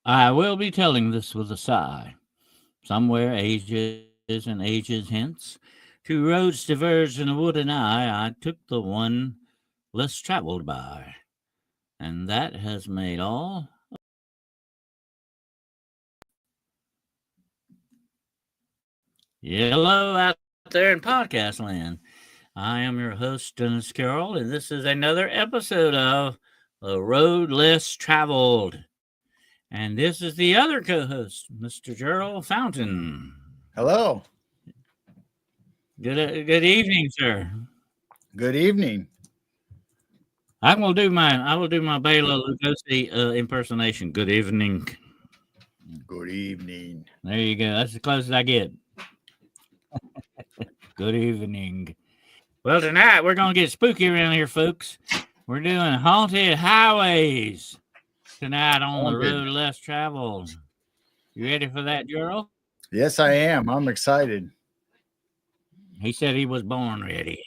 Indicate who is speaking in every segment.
Speaker 1: I will be telling this with a sigh. Somewhere ages and ages hence, two roads diverged in a wood, and I took the one less traveled by, and that has made all. Hello out there in podcast land. I am your host, Dennis Carroll, and this is another episode of The Road Less Traveled. And this is the other co host, Mr. Gerald Fountain.
Speaker 2: Hello.
Speaker 1: Good evening, sir.
Speaker 2: Good evening.
Speaker 1: I will do my Bela Lugosi impersonation. Good evening.
Speaker 2: Good evening.
Speaker 1: There you go. That's the closest I get. Good evening. Well, tonight we're gonna get spooky around here, folks. We're doing haunted highways tonight on the road less traveled. You ready for that, Gerald?
Speaker 2: Yes, I am. I'm excited.
Speaker 1: He said he was born ready.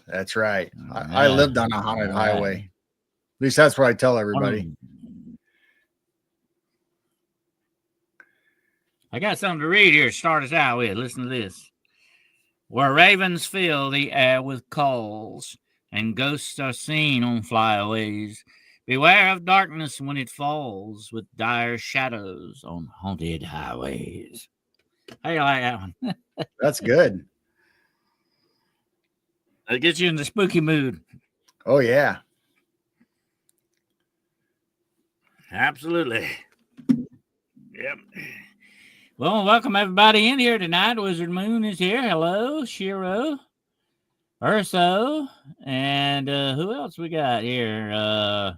Speaker 2: That's right. I lived on a haunted highway. At least that's what I tell everybody.
Speaker 1: I got something to read here to start us out with. Listen to this. Where ravens fill the air with calls, and ghosts are seen on flyaways, beware of darkness when it falls, with dire shadows on haunted highways. How you like that one?
Speaker 2: That's good.
Speaker 1: It gets you in the spooky mood.
Speaker 2: Oh, yeah.
Speaker 1: Absolutely. Yep. Well, welcome everybody in here tonight. Wizard Moon is here. Hello, Shiro, Urso, and who else we got here?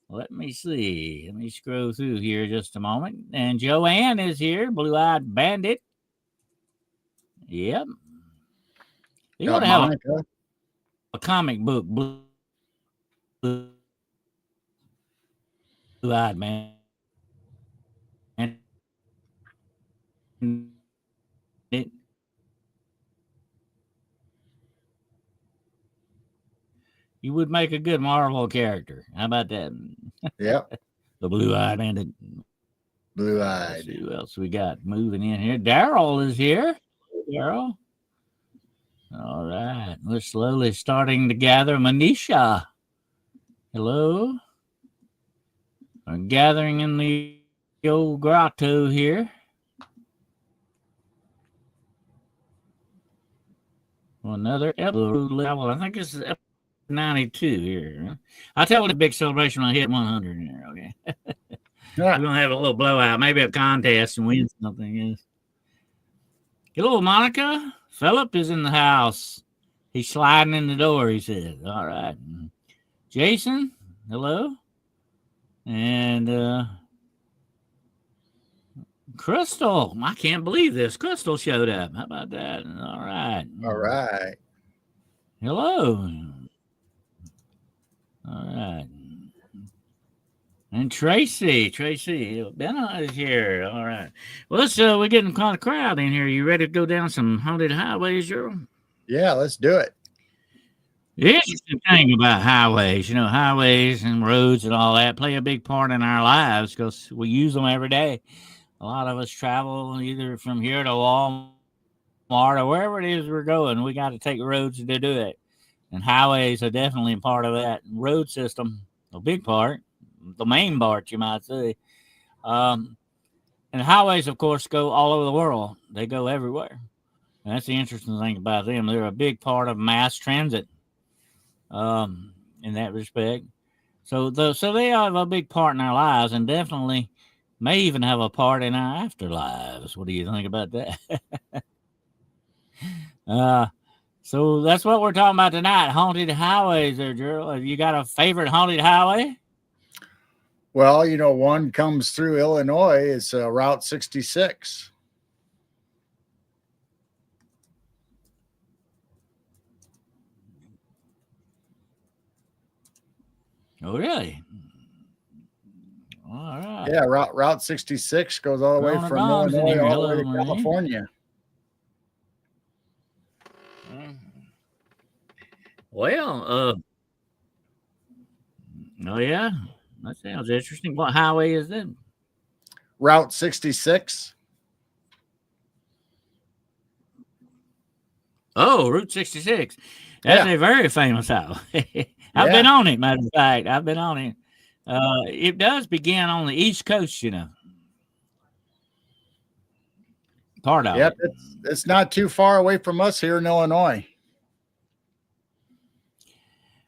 Speaker 1: Let me see. Let me scroll through here just a moment. And Joanne is here, Blue-Eyed Bandit. Yep. You want to have a comic book, Blue-Eyed Man. It, you would make a good Marvel character. How about that?
Speaker 2: Yep.
Speaker 1: The Blue-Eyed Bandit.
Speaker 2: Blue-Eyed.
Speaker 1: Let's see who else we got moving in here. Daryl is here. Daryl. All right. We're slowly starting to gather. Manisha. Hello. We're gathering in the old grotto here. Another episode level. I think this is episode 92 here. I'll tell you the big celebration when I hit 100 in there, okay? We're going to have a little blowout, maybe a contest and win something. Yes. Hello, Monica. Philip is in the house. He's sliding in the door, he says. All right. Jason, hello. And Crystal, I can't believe this. Crystal showed up. How about that? All right.
Speaker 2: All right.
Speaker 1: Hello. All right. And Tracy, Benna is here. All right. Well, we're getting quite a crowd in here. You ready to go down some haunted highways, Gerald?
Speaker 2: Yeah, let's do it.
Speaker 1: The interesting thing about highways, highways and roads and all that play a big part in our lives because we use them every day. A lot of us travel either from here to Walmart or wherever it is we're going. We got to take roads to do it. And highways are definitely a part of that road system, a big part, the main part, you might say. And highways, of course, go all over the world. They go everywhere. And that's the interesting thing about them. They're a big part of mass transit in that respect. So they have a big part in our lives and definitely may even have a part in our afterlives. What do you think about that? So that's what we're talking about tonight. Haunted highways there, Gerald. Have you got a favorite haunted highway?
Speaker 2: Well, one comes through Illinois. It's Route 66.
Speaker 1: Oh, really? All right.
Speaker 2: Yeah, Route 66 goes all the way from Illinois all the way to California.
Speaker 1: Well, oh yeah, that sounds interesting. What highway is that?
Speaker 2: Route 66.
Speaker 1: Oh, Route 66. That's a very famous highway. I've been on it, matter of fact. I've been on it. It does begin on the East Coast, you know. Part of it.
Speaker 2: It's not too far away from us here in Illinois.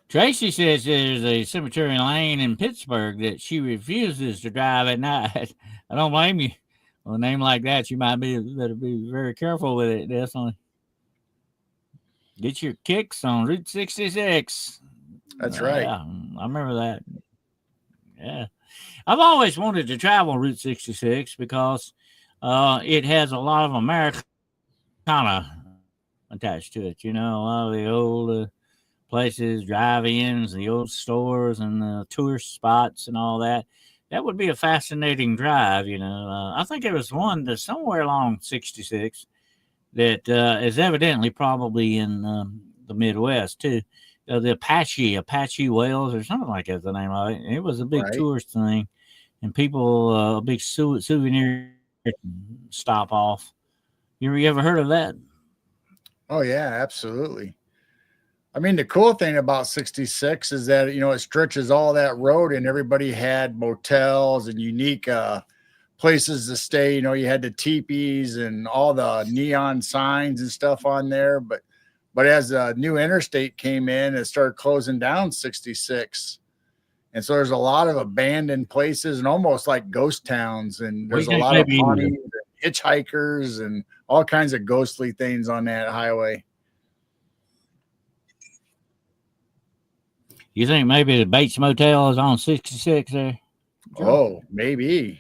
Speaker 1: Tracy says there's a cemetery lane in Pittsburgh that she refuses to drive at night. I don't blame you. With a name like that, you might better be very careful with it, definitely. Get your kicks on Route 66.
Speaker 2: That's right.
Speaker 1: Yeah, I remember that. Yeah. I've always wanted to travel Route 66 because it has a lot of Americana attached to it. You know, a lot of the old places, drive-ins, the old stores, and the tourist spots and all that. That would be a fascinating drive, you know. I think there was one that's somewhere along 66 that is evidently probably in the Midwest, too. The Apache Whales or something like that, the name of it. It was a big tourist thing, and people, a big souvenir stop off. You ever heard of that?
Speaker 2: Oh, yeah, absolutely. I mean, the cool thing about 66 is that, you know, it stretches all that road and everybody had motels and unique places to stay. You know, you had the teepees and all the neon signs and stuff on there. But as a new interstate came in, it started closing down 66. And so there's a lot of abandoned places and almost like ghost towns. And there's a lot of pawnies and hitchhikers and all kinds of ghostly things on that highway.
Speaker 1: You think maybe the Bates Motel is on 66 there?
Speaker 2: Oh, maybe.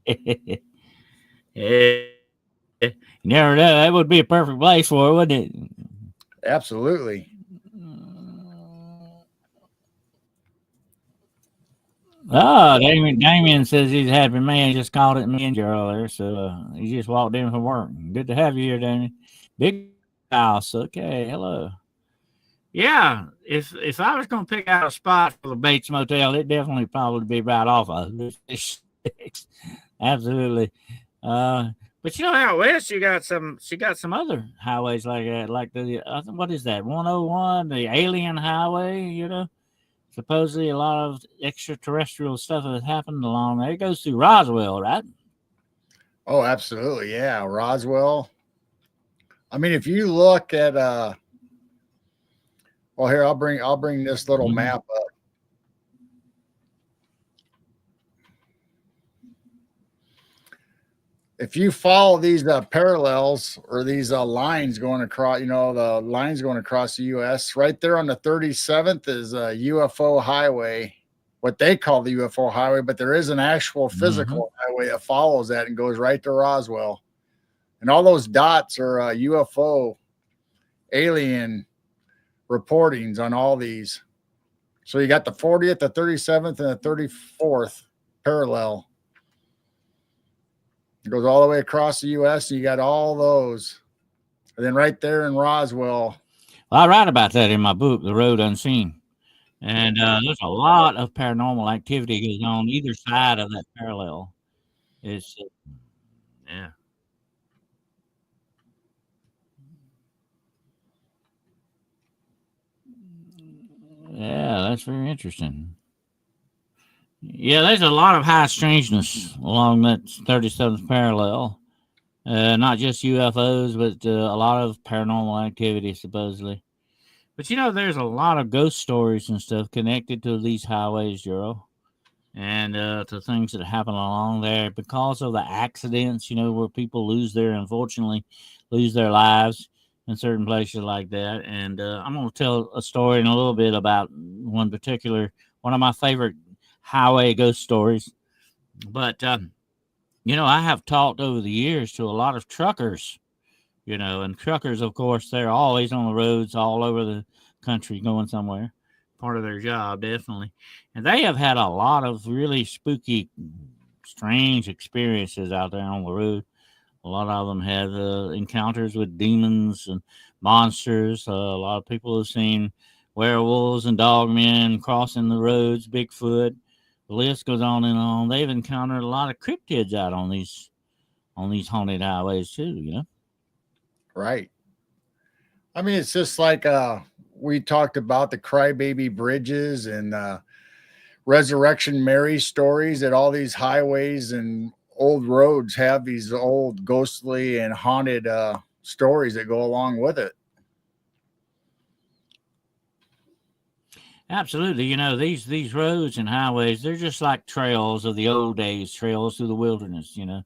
Speaker 1: Yeah. You never know. That would be a perfect place for it, wouldn't it?
Speaker 2: Absolutely.
Speaker 1: Oh, Damien says he's a happy man. Just called it me earlier, so he just walked in from work. Good to have you here, Damien. Big house. Okay, hello. Yeah, if I was going to pick out a spot for the Bates Motel, it definitely probably be right off of 66. Absolutely. But you know, out west you got some other highways like that, like what is that? 101, the Alien Highway. You know, supposedly a lot of extraterrestrial stuff has happened along there. It goes through Roswell, right?
Speaker 2: Oh, absolutely, yeah, Roswell. I mean, if you look at well, here I'll bring this little map up. If you follow these parallels or these lines going across, you know, the lines going across the U.S., right there on the 37th is a UFO highway, what they call the UFO highway, but there is an actual physical highway that follows that and goes right to Roswell. And all those dots are UFO alien reportings on all these. So you got the 40th, the 37th, and the 34th parallel. It goes all the way across the U.S. And you got all those. And then right there in Roswell.
Speaker 1: Well, I write about that in my book, The Road Unseen. And there's a lot of paranormal activity goes on either side of that parallel. It's, yeah. Yeah, that's very interesting. Yeah, there's a lot of high strangeness along that 37th parallel. Not just UFOs, but a lot of paranormal activity, supposedly. But you know, there's a lot of ghost stories and stuff connected to these highways, Jero, and to things that happen along there because of the accidents, you know, where people unfortunately lose their lives in certain places like that. And I'm going to tell a story in a little bit about one of my favorite highway ghost stories. But, you know, I have talked over the years to a lot of truckers, you know, and truckers, of course, they're always on the roads all over the country going somewhere. Part of their job, definitely. And they have had a lot of really spooky, strange experiences out there on the road. A lot of them have encounters with demons and monsters. A lot of people have seen werewolves and dogmen crossing the roads, Bigfoot, The list goes on and on. They've encountered a lot of cryptids out on these haunted highways too. You know.
Speaker 2: Right. I mean, it's just like we talked about the crybaby bridges and Resurrection Mary stories that all these highways and old roads have these old ghostly and haunted stories that go along with it.
Speaker 1: Absolutely. You know, these roads and highways, they're just like trails of the old days, trails through the wilderness, you know.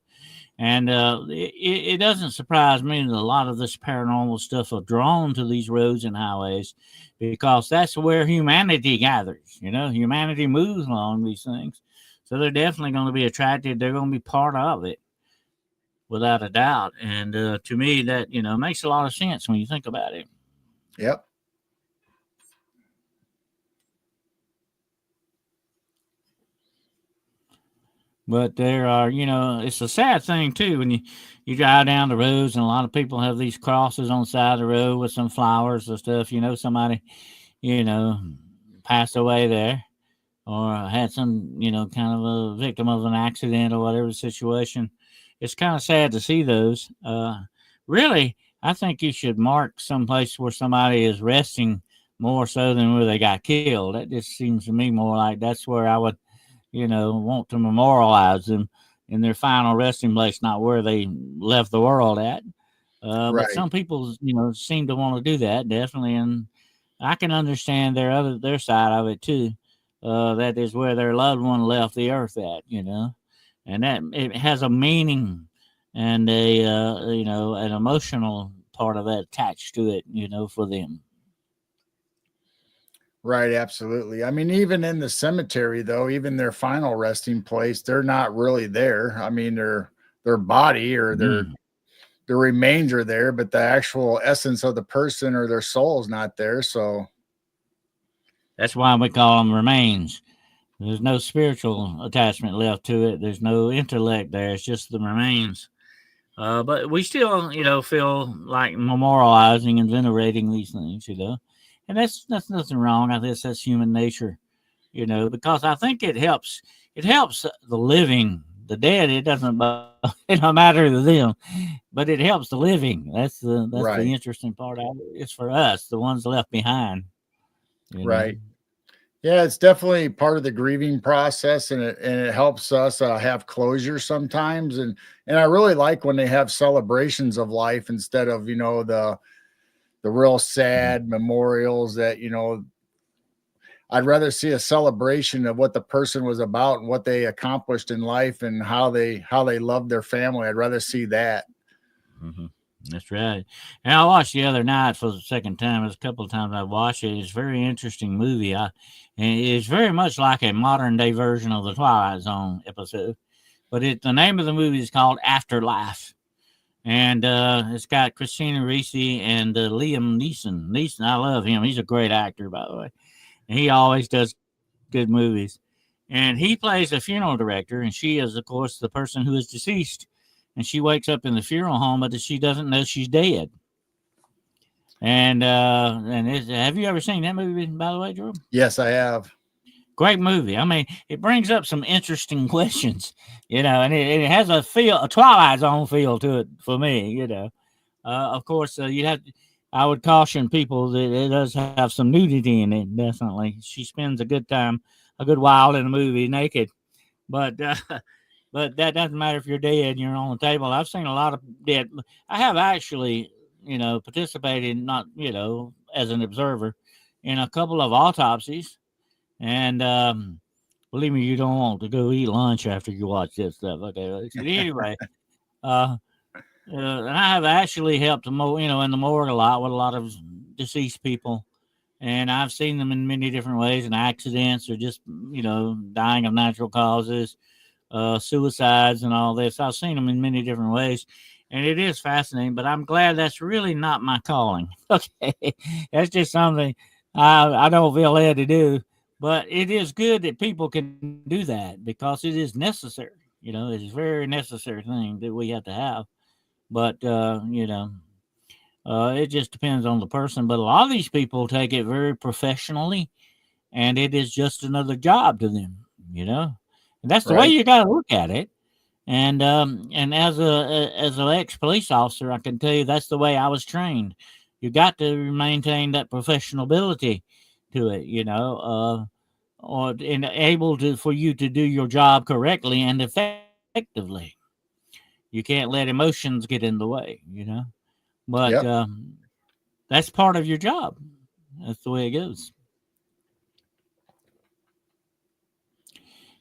Speaker 1: And it doesn't surprise me that a lot of this paranormal stuff are drawn to these roads and highways because that's where humanity gathers. You know, humanity moves along these things. So they're definitely going to be attracted. They're going to be part of it without a doubt. And to me, that, you know, makes a lot of sense when you think about it.
Speaker 2: Yep.
Speaker 1: But there are, you know, it's a sad thing too when you drive down the roads and a lot of people have these crosses on the side of the road with some flowers or stuff. You know, somebody, you know, passed away there or had some, you know, kind of a victim of an accident or whatever the situation. It's kind of sad to see those. Really, I think you should mark some place where somebody is resting more so than where they got killed. That just seems to me more like that's where I would, you know, want to memorialize them in their final resting place, not where they left the world at. But
Speaker 2: Right.
Speaker 1: some people, you know, seem to want to do that definitely, and I can understand their side of it too. That is where their loved one left the earth at, you know, and that it has a meaning and a you know an emotional part of that attached to it, you know, for them.
Speaker 2: Right, absolutely. I mean, even in the cemetery, though, even their final resting place, they're not really there. I mean, their body or
Speaker 1: Mm.
Speaker 2: their remains are there, but the actual essence of the person or their soul is not there. So,
Speaker 1: That's why we call them remains. There's no spiritual attachment left to it. There's no intellect there. It's just the remains. But we still, you know, feel like memorializing and venerating these things, you know, and that's nothing wrong. I guess that's human nature, you know, because I think it helps. It helps the living, the dead. It doesn't, it don't matter to them, but it helps the living. That's the
Speaker 2: right,
Speaker 1: interesting part of it. It's for us, the ones left behind, you know.
Speaker 2: right. Yeah, it's definitely part of the grieving process, and it helps us have closure sometimes. And I really like when they have celebrations of life instead of the real
Speaker 1: Mhm.
Speaker 2: sad memorials that I'd rather see a celebration of what the person was about and what they accomplished in life and how they loved their family. I'd rather see that.
Speaker 1: Mhm. That's right. And I watched the other night for the second time. There's a couple of times I watched it. It's a very interesting movie. And it's very much like a modern day version of the Twilight Zone episode. But the name of the movie is called Afterlife, and it's got Christina Ricci and Liam Neeson. Neeson, I love him. He's a great actor, by the way, and he always does good movies. And he plays a funeral director, and she is, of course, the person who is deceased. And she wakes up in the funeral home, but she doesn't know she's dead. Have you ever seen that movie, by the way, Drew?
Speaker 2: Yes, I have.
Speaker 1: Great movie. I mean, it brings up some interesting questions, you know, and it has a Twilight Zone feel to it for me, you know. Of course, I would caution people that it does have some nudity in it. Definitely, she spends a good while in the movie naked, but but that doesn't matter if you're dead and you're on the table. I've seen a lot of dead. I have actually, you know, participated, not, you know, as an observer, in a couple of autopsies, and believe me, you don't want to go eat lunch after you watch this stuff. Okay, but anyway, uh, and I have actually helped you know, in the morgue a lot with a lot of deceased people, and I've seen them in many different ways, in accidents or just, you know, dying of natural causes, suicides, and all this. I've seen them in many different ways, and it is fascinating. But I'm glad that's really not my calling. Okay, that's just something I don't feel led to do. But it is good that people can do that because it is necessary. You know, it's a very necessary thing that we have to have. But you know, it just depends on the person. But a lot of these people take it very professionally, and it is just another job to them. you know. And that's the way
Speaker 2: Right.
Speaker 1: you got to look at it. And as an ex police officer, I can tell you that's the way I was trained. You got to maintain that professional ability to it, or and able to for you to do your job correctly and effectively. You can't let emotions get in the way. But
Speaker 2: Yep.
Speaker 1: that's part of your job. That's the way it goes.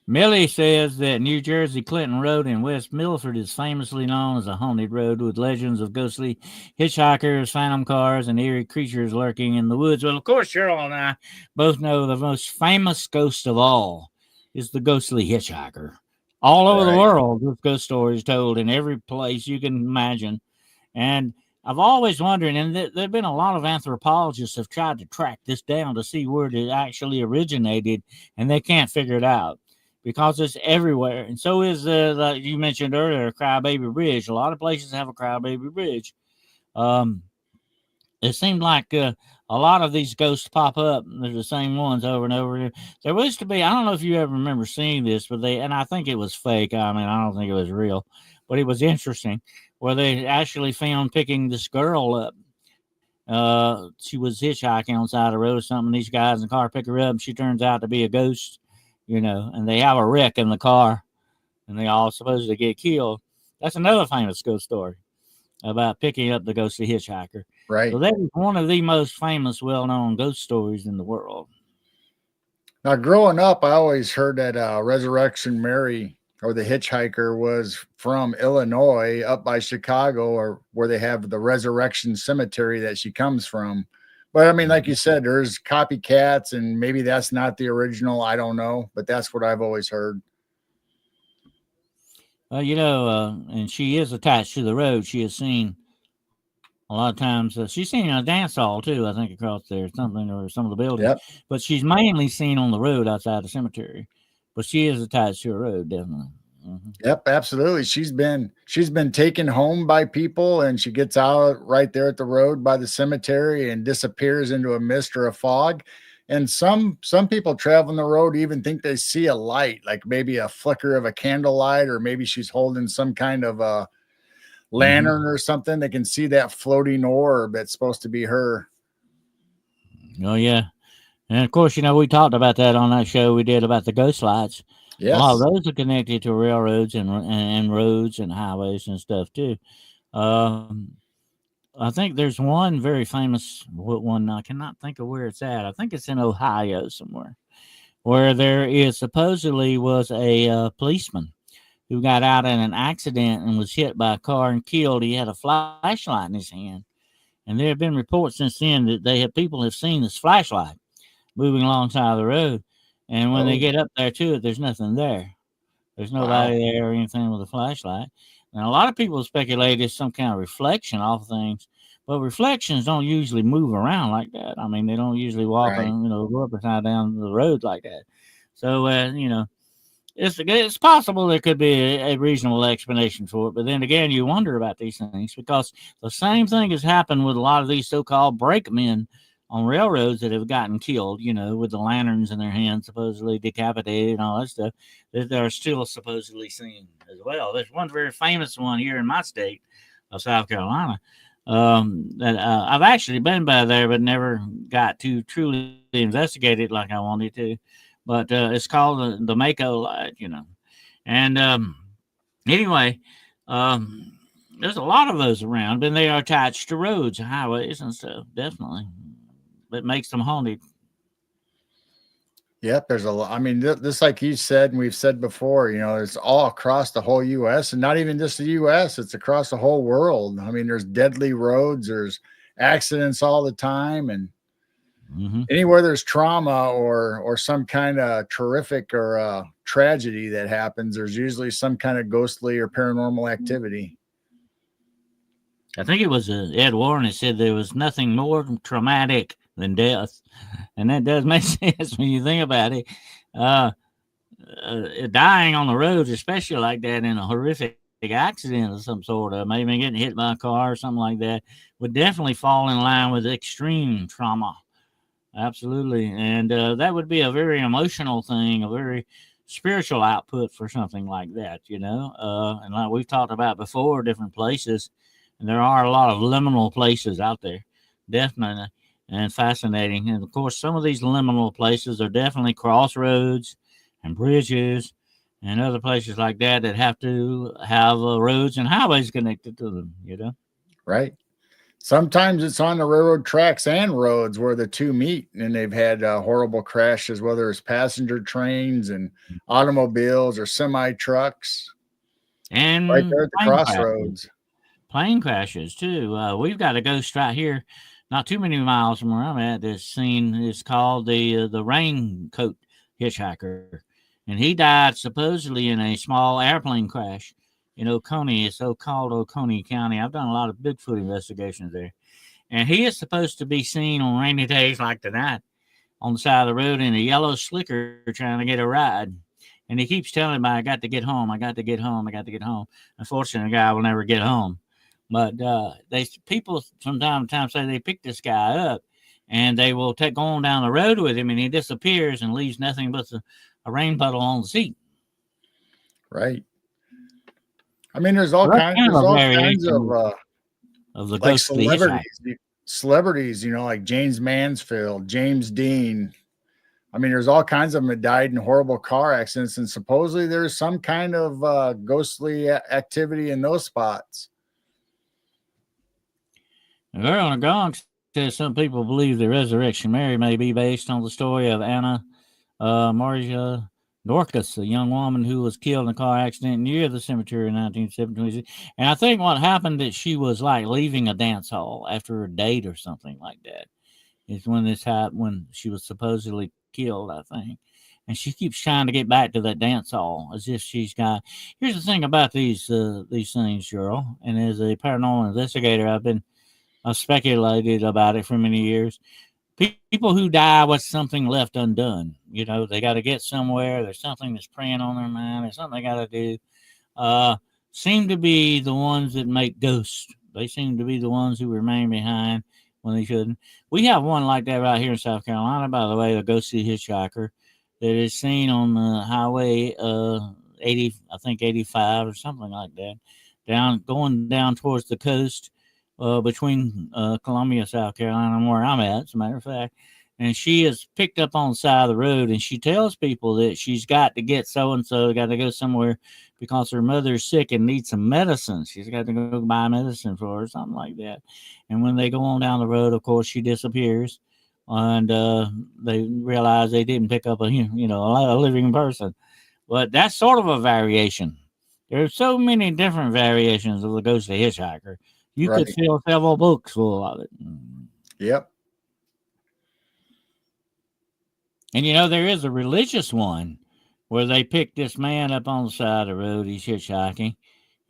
Speaker 1: Millie says that New Jersey Clinton Road in West Milford is famously known as a haunted road with legends of ghostly hitchhikers, phantom cars, and eerie creatures lurking in the woods. Well, of course, Cheryl and I both know the most famous ghost of all is the ghostly hitchhiker. All over the
Speaker 2: Right.
Speaker 1: world, there's ghost stories told in every place you can imagine. And I've always wondered, and there have been a lot of anthropologists have tried to track this down to see where it actually originated, and they can't figure it out because it's everywhere. And so is like you mentioned earlier, Crybaby Bridge. A lot of places have a Crybaby Bridge. Um, it seemed like a lot of these ghosts pop up. They're the same ones over and over. There used to be, I don't know if you ever remember seeing this, but and I think it was fake. I mean, I don't think it was real, but it was interesting where they actually found picking this girl up. She was hitchhiking on the side of the road or something. These guys in the car pick her up, and she turns out to be a ghost, and they have a wreck in the car, and they all supposedly get killed. That's another famous ghost story about picking up the ghostly hitchhiker. So
Speaker 2: Right.
Speaker 1: that is one of the most famous, well-known ghost stories in the world.
Speaker 2: Now, growing up, I always heard that Resurrection Mary or the hitchhiker was from Illinois, up by Chicago, or where they have the Resurrection Cemetery that she comes from. But I mean, like you said, there's copycats, and maybe that's not the original. I don't know, but that's what I've always heard.
Speaker 1: And she is attached to the road. She is seen a lot of times. She's seen in a dance hall too, I think, across there, something, or some of the buildings.
Speaker 2: Yep.
Speaker 1: But she's mainly seen on the road outside the cemetery. But she is attached to a road, definitely. Hmm.
Speaker 2: Yep, absolutely. She's been taken home by people, and she gets out right there at the road by the cemetery and disappears into a mist or a fog. And some people traveling the road even think they see a light, like maybe a flicker of a candlelight, or maybe she's holding some kind of a
Speaker 1: Hmm.
Speaker 2: lantern or something. They can see that floating orb that's supposed to be her.
Speaker 1: Oh yeah, and of course, we talked about that on that show we did about the ghost lights. A lot of
Speaker 2: Yes.
Speaker 1: those are connected to railroads and roads and highways and stuff too. Um, I think there's one very famous one. I cannot think of where it's at. I think it's in Ohio somewhere, where there is supposedly was a policeman who got out in an accident and was hit by a car and killed. He had a flashlight in his hand, and there have been reports since then that people have seen this flashlight moving alongside the road, and when they
Speaker 2: Oh,
Speaker 1: get up there to it, there's nothing there. There's
Speaker 2: wow.
Speaker 1: nobody there or anything with a flashlight. And a lot of people speculate it's some kind of reflection off things, but reflections don't usually move around like that. I mean, they don't usually walk
Speaker 2: Right.
Speaker 1: on, go up and down the road like that. So, it's possible there could be a reasonable explanation for it, but then again, you wonder about these things because the same thing has happened with a lot of these so-called brakemen on railroads that have gotten killed, with the lanterns in their hands, supposedly decapitated and all that stuff, that are still supposedly seen as well. There's one very famous one here in my state of South Carolina. That I've actually been by there, but never got to truly investigate it like I wanted to. But it's called the Mako light. And anyway, um, there's a lot of those around, and they are attached to roads, highways, and stuff. Definitely, that makes them haunted.
Speaker 2: Yep, there's a lot. I mean, this, like you said, and we've said before, it's all across the whole U.S. and not even just the U.S. It's across the whole world. I mean, there's deadly roads, there's accidents all the time, and
Speaker 1: Hmm.
Speaker 2: anywhere there's trauma or some kind of terrific or tragedy that happens, there's usually some kind of ghostly or paranormal activity.
Speaker 1: I think it was Ed Warren that said there was nothing more traumatic than death, and that does make sense when you think about it. Uh, Dying on the roads, especially like that in a horrific accident of some sort, maybe getting hit by a car or something like that, would definitely fall in line with extreme trauma. Absolutely, and that would be a very emotional thing, a very spiritual output for something like that, and like we've talked about before, different places, and there are a lot of liminal places out there, definitely, and fascinating. And of course, some of these liminal places are definitely crossroads and bridges and other places like that that have to have roads and highways connected to them.
Speaker 2: Right. Sometimes it's on the railroad tracks and roads where the two meet, and they've had horrible crashes, whether it's passenger trains and automobiles or semi trucks, right
Speaker 1: And
Speaker 2: there at the
Speaker 1: plane crashes.
Speaker 2: crossroads.
Speaker 1: Plane crashes too. We've got a ghost right here, not too many miles from where I'm at. This scene is called the raincoat hitchhiker, and he died supposedly in a small airplane crash in Oconee. It's so called Oconee County. I've done a lot of Bigfoot investigations there, and he is supposed to be seen on rainy days like tonight on the side of the road in a yellow slicker trying to get a ride. And he keeps telling me, I got to get home. I got to get home. I got to get home. Unfortunately, the guy will never get home. But they people from time to time say they pick this guy up and they will go on down the road with him and he disappears and leaves nothing but a rain puddle on the seat.
Speaker 2: Right. I mean, there's all
Speaker 1: Well, that's
Speaker 2: kinds.
Speaker 1: kind
Speaker 2: There's
Speaker 1: of a
Speaker 2: all kinds
Speaker 1: variation of the
Speaker 2: like
Speaker 1: ghostly hitchhiker.
Speaker 2: celebrities. Like James Mansfield, James Dean. I mean, there's all kinds of them that died in horrible car accidents, and supposedly there's some kind of ghostly activity in those spots.
Speaker 1: Girl on a gong says some people believe the resurrection Mary may be based on the story of Anna Marja Dorcas, a young woman who was killed in a car accident near the cemetery in 1970. And I think what happened that she was like leaving a dance hall after a date or something like that. Is when this happened, when she was supposedly killed, I think. And she keeps trying to get back to that dance hall as if she's got. Here's the thing about these things, girl. And as a paranormal investigator, I've speculated about it for many years. People who die with something left undone, they got to get somewhere. There's something that's preying on their mind. There's something they got to do. Uh, Seem to be the ones that make ghosts. They seem to be the ones who remain behind when they shouldn't. We have one like that right here in South Carolina, by the way, a ghostly hitchhiker that is seen on the highway 80, I think 85 or something like that, going down towards the coast between Columbia, South Carolina, and where I'm at, as a matter of fact. And she is picked up on the side of the road, and she tells people that she's got to get so and so, got to go somewhere because her mother's sick and needs some medicine. She's got to go buy medicine for her, something like that. And when they go on down the road, of course, she disappears, and they realize they didn't pick up a living person. But that's sort of a variation. There's so many different variations of the ghostly hitchhiker. You could
Speaker 2: Right.
Speaker 1: fill several books full of it.
Speaker 2: Yep.
Speaker 1: And there is a religious one where they pick this man up on the side of the road. He's hitchhiking,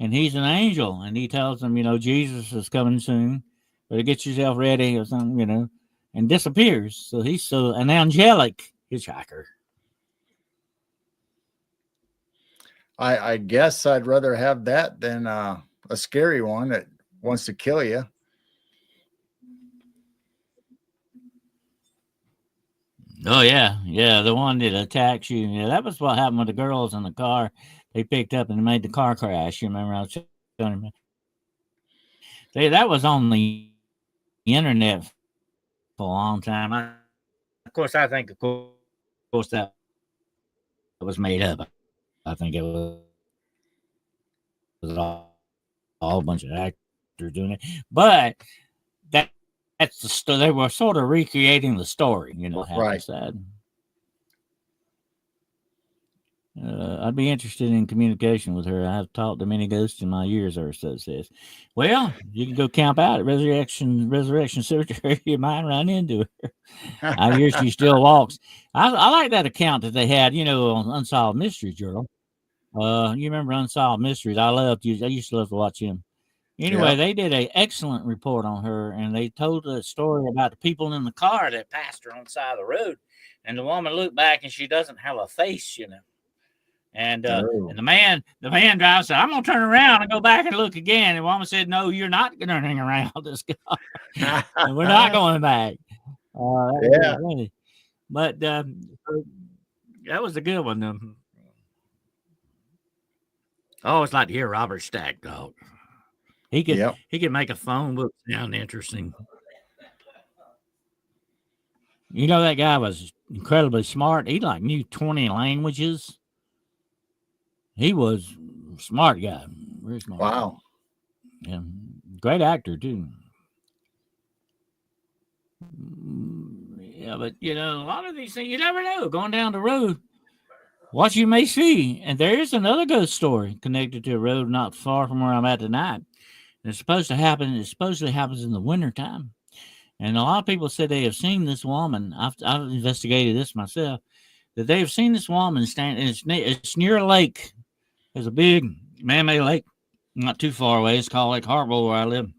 Speaker 1: and he's an angel. And he tells them, Jesus is coming soon. Better get yourself ready or something, and disappears. So he's an angelic hitchhiker.
Speaker 2: I guess I'd rather have that than a scary one that wants to kill you.
Speaker 1: Oh yeah, the one that attacks you. Yeah, that was what happened with the girls in the car. They picked up and made the car crash. You remember I was telling you? That was on the internet for a long time. Of course, I think, that was made up. I think it was all a bunch of actors doing it. But that's the story. They were sort of recreating the story,
Speaker 2: Right.
Speaker 1: said. I'd be interested in communication with her. I've talked to many ghosts in my years, or so says. Well, you can go camp out at Resurrection Cemetery. You might run into her. I hear she still walks. I like that account that they had, on Unsolved Mysteries, Journal. You remember Unsolved Mysteries? I used to love to watch him. Anyway,
Speaker 2: Yep.
Speaker 1: they did an excellent report on her, and they told a story about the people in the car that passed her on the side of the road. And the woman looked back, and she doesn't have a face. And
Speaker 2: Oh.
Speaker 1: the man driver said, "I'm gonna turn around and go back and look again." And the woman said, "No, you're not turning around this car, and we're not going back." That was
Speaker 2: Yeah.
Speaker 1: really funny. But so that was a good one. I always like to hear Robert Stack talk. He could
Speaker 2: Yep.
Speaker 1: he could make a phone book sound interesting. You know, that guy was incredibly smart. He like knew 20 languages. He was a smart guy, very smart.
Speaker 2: Wow.
Speaker 1: Yeah, great actor too. Yeah, but you know, a lot of these things you never know. Going down the road, what you may see, and there is another ghost story connected to a road not far from where I'm at tonight. It's supposed to happen. It supposedly happens in the wintertime. And a lot of people said they have seen this woman. I've investigated this myself. That they have seen this woman stand. It's near a lake. There's a big man-made lake not too far away. It's called Lake Hartwell where I live.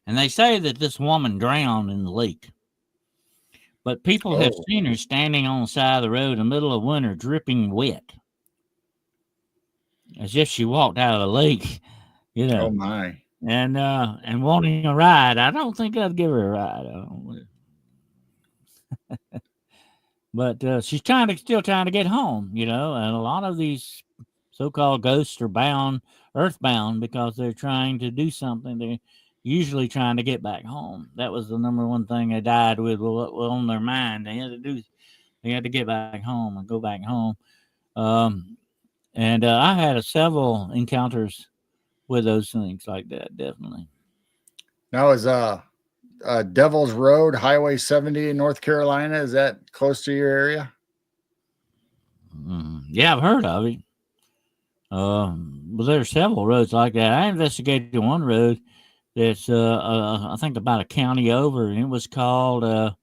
Speaker 1: And they say that this woman drowned in the lake. But people have
Speaker 2: Oh.
Speaker 1: seen her standing on the side of the road in the middle of winter, dripping wet, as if she walked out of the lake, you
Speaker 2: Oh
Speaker 1: know,
Speaker 2: my.
Speaker 1: and wanting a ride. I don't think I'd give her a ride. But she's still trying to get home, you know. And a lot of these so-called ghosts are earthbound, because they're trying to do something. They're usually trying to get back home. That was the number one thing they died with, on their mind. They had to get back home and go back home. Um, and I had several encounters with those things like that, definitely.
Speaker 2: Now is Devil's Road, Highway 70 in North Carolina, is that close to your area?
Speaker 1: Yeah, I've heard of it. But there are several roads like that. I investigated one road that's, I think, about a county over, and it was called, oh,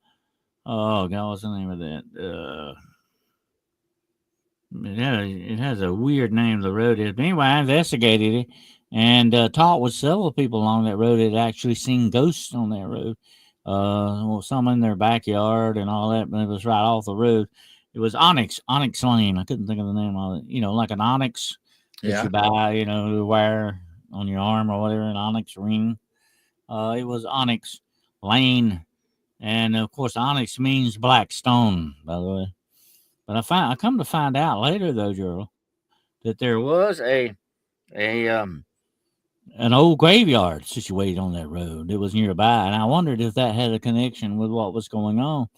Speaker 1: God, what's the name of that? It has a weird name, the road is. But anyway, I investigated it and talked with several people along that road that had actually seen ghosts on that road. Well, some in their backyard and all that, but it was right off the road. It was Onyx Lane. I couldn't think of the name of it. You know, like an onyx that
Speaker 2: Yeah.
Speaker 1: you buy, you know, to wear on your arm or whatever, an onyx ring. It was Onyx Lane. And of course, onyx means black stone, by the way. But I come to find out later though, Gerald, that there was a an old graveyard situated on that road. It was nearby, and I wondered if that had a connection with what was going on.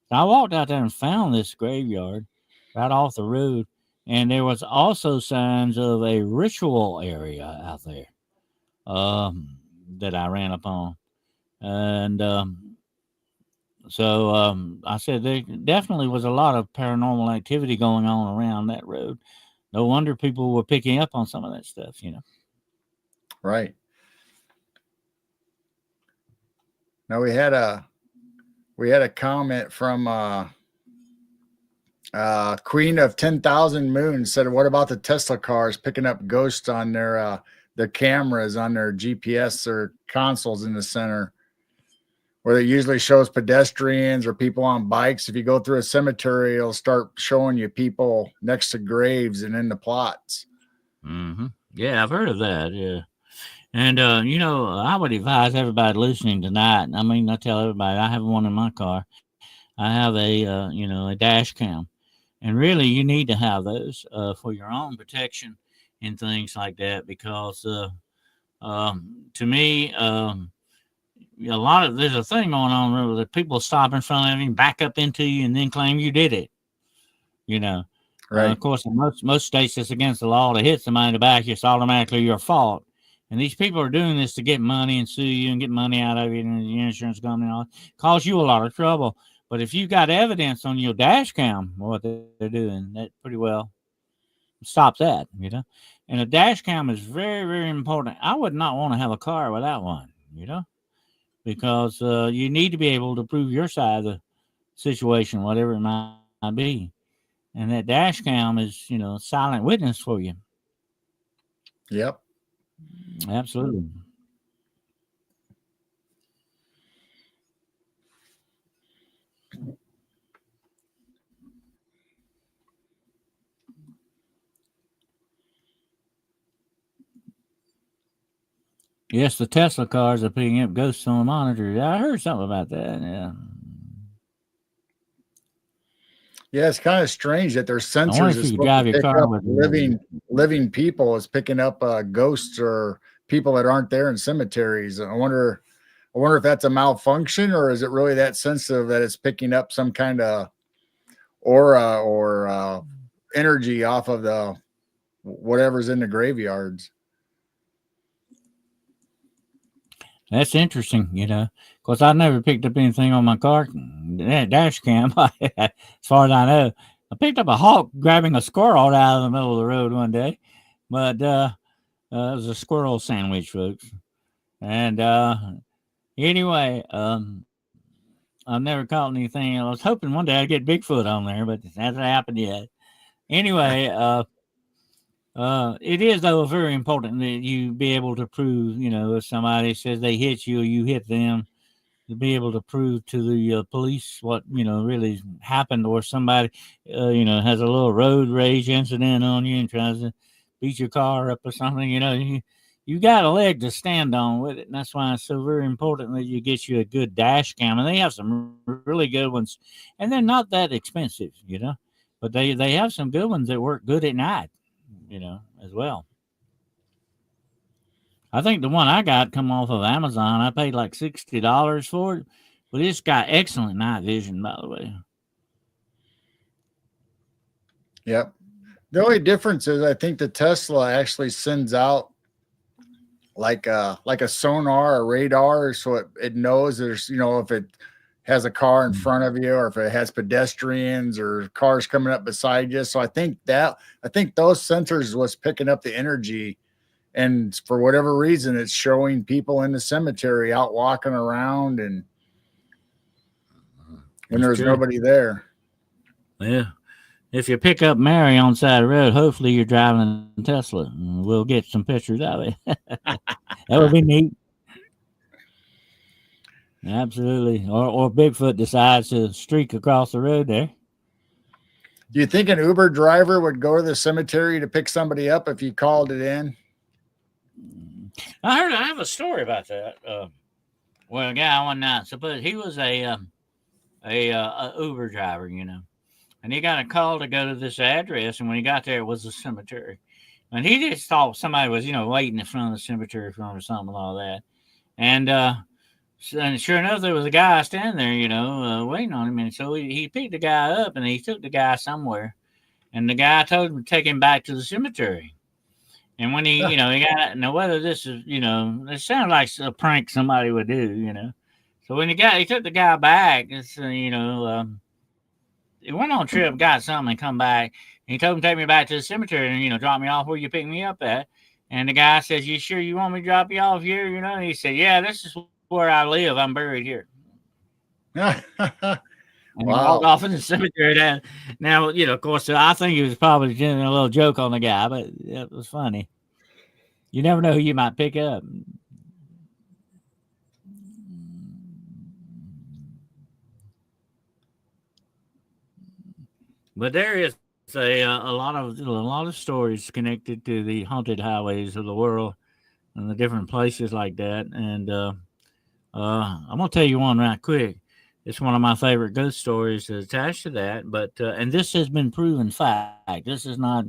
Speaker 1: So I walked out there and found this graveyard right off the road, and there was also signs of a ritual area out there, that I ran upon, and I said there definitely was a lot of paranormal activity going on around that road. No wonder people were picking up on some of that stuff, you know.
Speaker 2: Right. Now we had a comment from Queen of 10,000 Moons said, "What about the Tesla cars picking up ghosts on their cameras on their GPS or consoles in the center, where it usually shows pedestrians or people on bikes? If you go through a cemetery, it'll start showing you people next to graves and in the plots."
Speaker 1: Yeah, I've heard of that. Yeah. And, you know, I would advise everybody listening tonight. I mean, I tell everybody, I have one in my car. I have a dash cam. And really, you need to have those for your own protection and things like that, because to me, there's a thing going on where the people stop in front of you, back up into you, and then claim you did it. You know,
Speaker 2: Right.
Speaker 1: of course, in most states, it's against the law to hit somebody in the back. It's automatically your fault. And these people are doing this to get money and sue you and get money out of you, and the insurance company and all, cause you a lot of trouble. But if you've got evidence on your dash cam what they're doing, that pretty well stops that, you know. And a dash cam is very, very important. I would not want to have a car without one, you know, because you need to be able to prove your side of the situation, whatever it might be. And that dash cam is, you know, a silent witness for you.
Speaker 2: Yep.
Speaker 1: Absolutely. Yes, the Tesla cars are picking up ghosts on the monitor. I heard something about that. Yeah.
Speaker 2: Yeah, it's kind of strange that their
Speaker 1: I wonder
Speaker 2: sensors
Speaker 1: if
Speaker 2: is
Speaker 1: you could
Speaker 2: supposed to
Speaker 1: drive your
Speaker 2: pick
Speaker 1: car
Speaker 2: up
Speaker 1: with
Speaker 2: living people, is picking up ghosts or people that aren't there in cemeteries. I wonder if that's a malfunction, or is it really that sensitive that it's picking up some kind of aura or energy off of the whatever's in the graveyards.
Speaker 1: That's interesting, because I never picked up anything on my car dash cam, as far as I know. I picked up a hawk grabbing a squirrel out of the middle of the road one day, but it was a squirrel sandwich, folks. And anyway, I've never caught anything. I was hoping one day I'd get Bigfoot on there, but it hasn't happened yet. Anyway, it is though very important that you be able to prove, if somebody says they hit you or you hit them, to be able to prove to the police what really happened, or somebody has a little road rage incident on you and tries to beat your car up or something. You got a leg to stand on with it, and that's why it's so very important that you get you a good dash cam. And they have some really good ones, and they're not that expensive, but they have some good ones that work good at night, as well. I think the one I got come off of Amazon. I paid like $60 for it, but it's got excellent night vision, by the way.
Speaker 2: Yep. The only difference is I think the Tesla actually sends out like a sonar or radar, so it knows there's if it has a car in front of you, or if it has pedestrians or cars coming up beside you. So I think those sensors is what's picking up the energy, and for whatever reason, it's showing people in the cemetery out walking around, and when there's nobody there.
Speaker 1: Yeah. If you pick up Mary on the side of the road, hopefully you're driving a Tesla. And we'll get some pictures of it. That would be neat. Absolutely. Or Bigfoot decides to streak across the road there.
Speaker 2: Do you think an Uber driver would go to the cemetery to pick somebody up if you called it in?
Speaker 1: I have a story about that. A guy one night, suppose he was a Uber driver, and he got a call to go to this address, and when he got there, it was a cemetery. And he just thought somebody was, waiting in front of the cemetery for him or something, and all that. And sure enough, there was a guy standing there, waiting on him. And so he picked the guy up, and he took the guy somewhere. And the guy told him to take him back to the cemetery. And when he got, now whether this is, it sounded like a prank somebody would do. So when he took the guy back, it's, he went on a trip, got something, and come back. And he told him to take me back to the cemetery and, drop me off where you picked me up at. And the guy says, "You sure you want me to drop you off here?" And he said, "Yeah, this is where I live. I'm buried here." And he walked off in the cemetery. Now, of course, I think he was probably doing a little joke on the guy, but it was funny. You never know who you might pick up. But there is a lot of stories connected to the haunted highways of the world and the different places like that. And I'm gonna tell you one right quick. It's one of my favorite ghost stories attached to that. But and this has been proven fact. This is not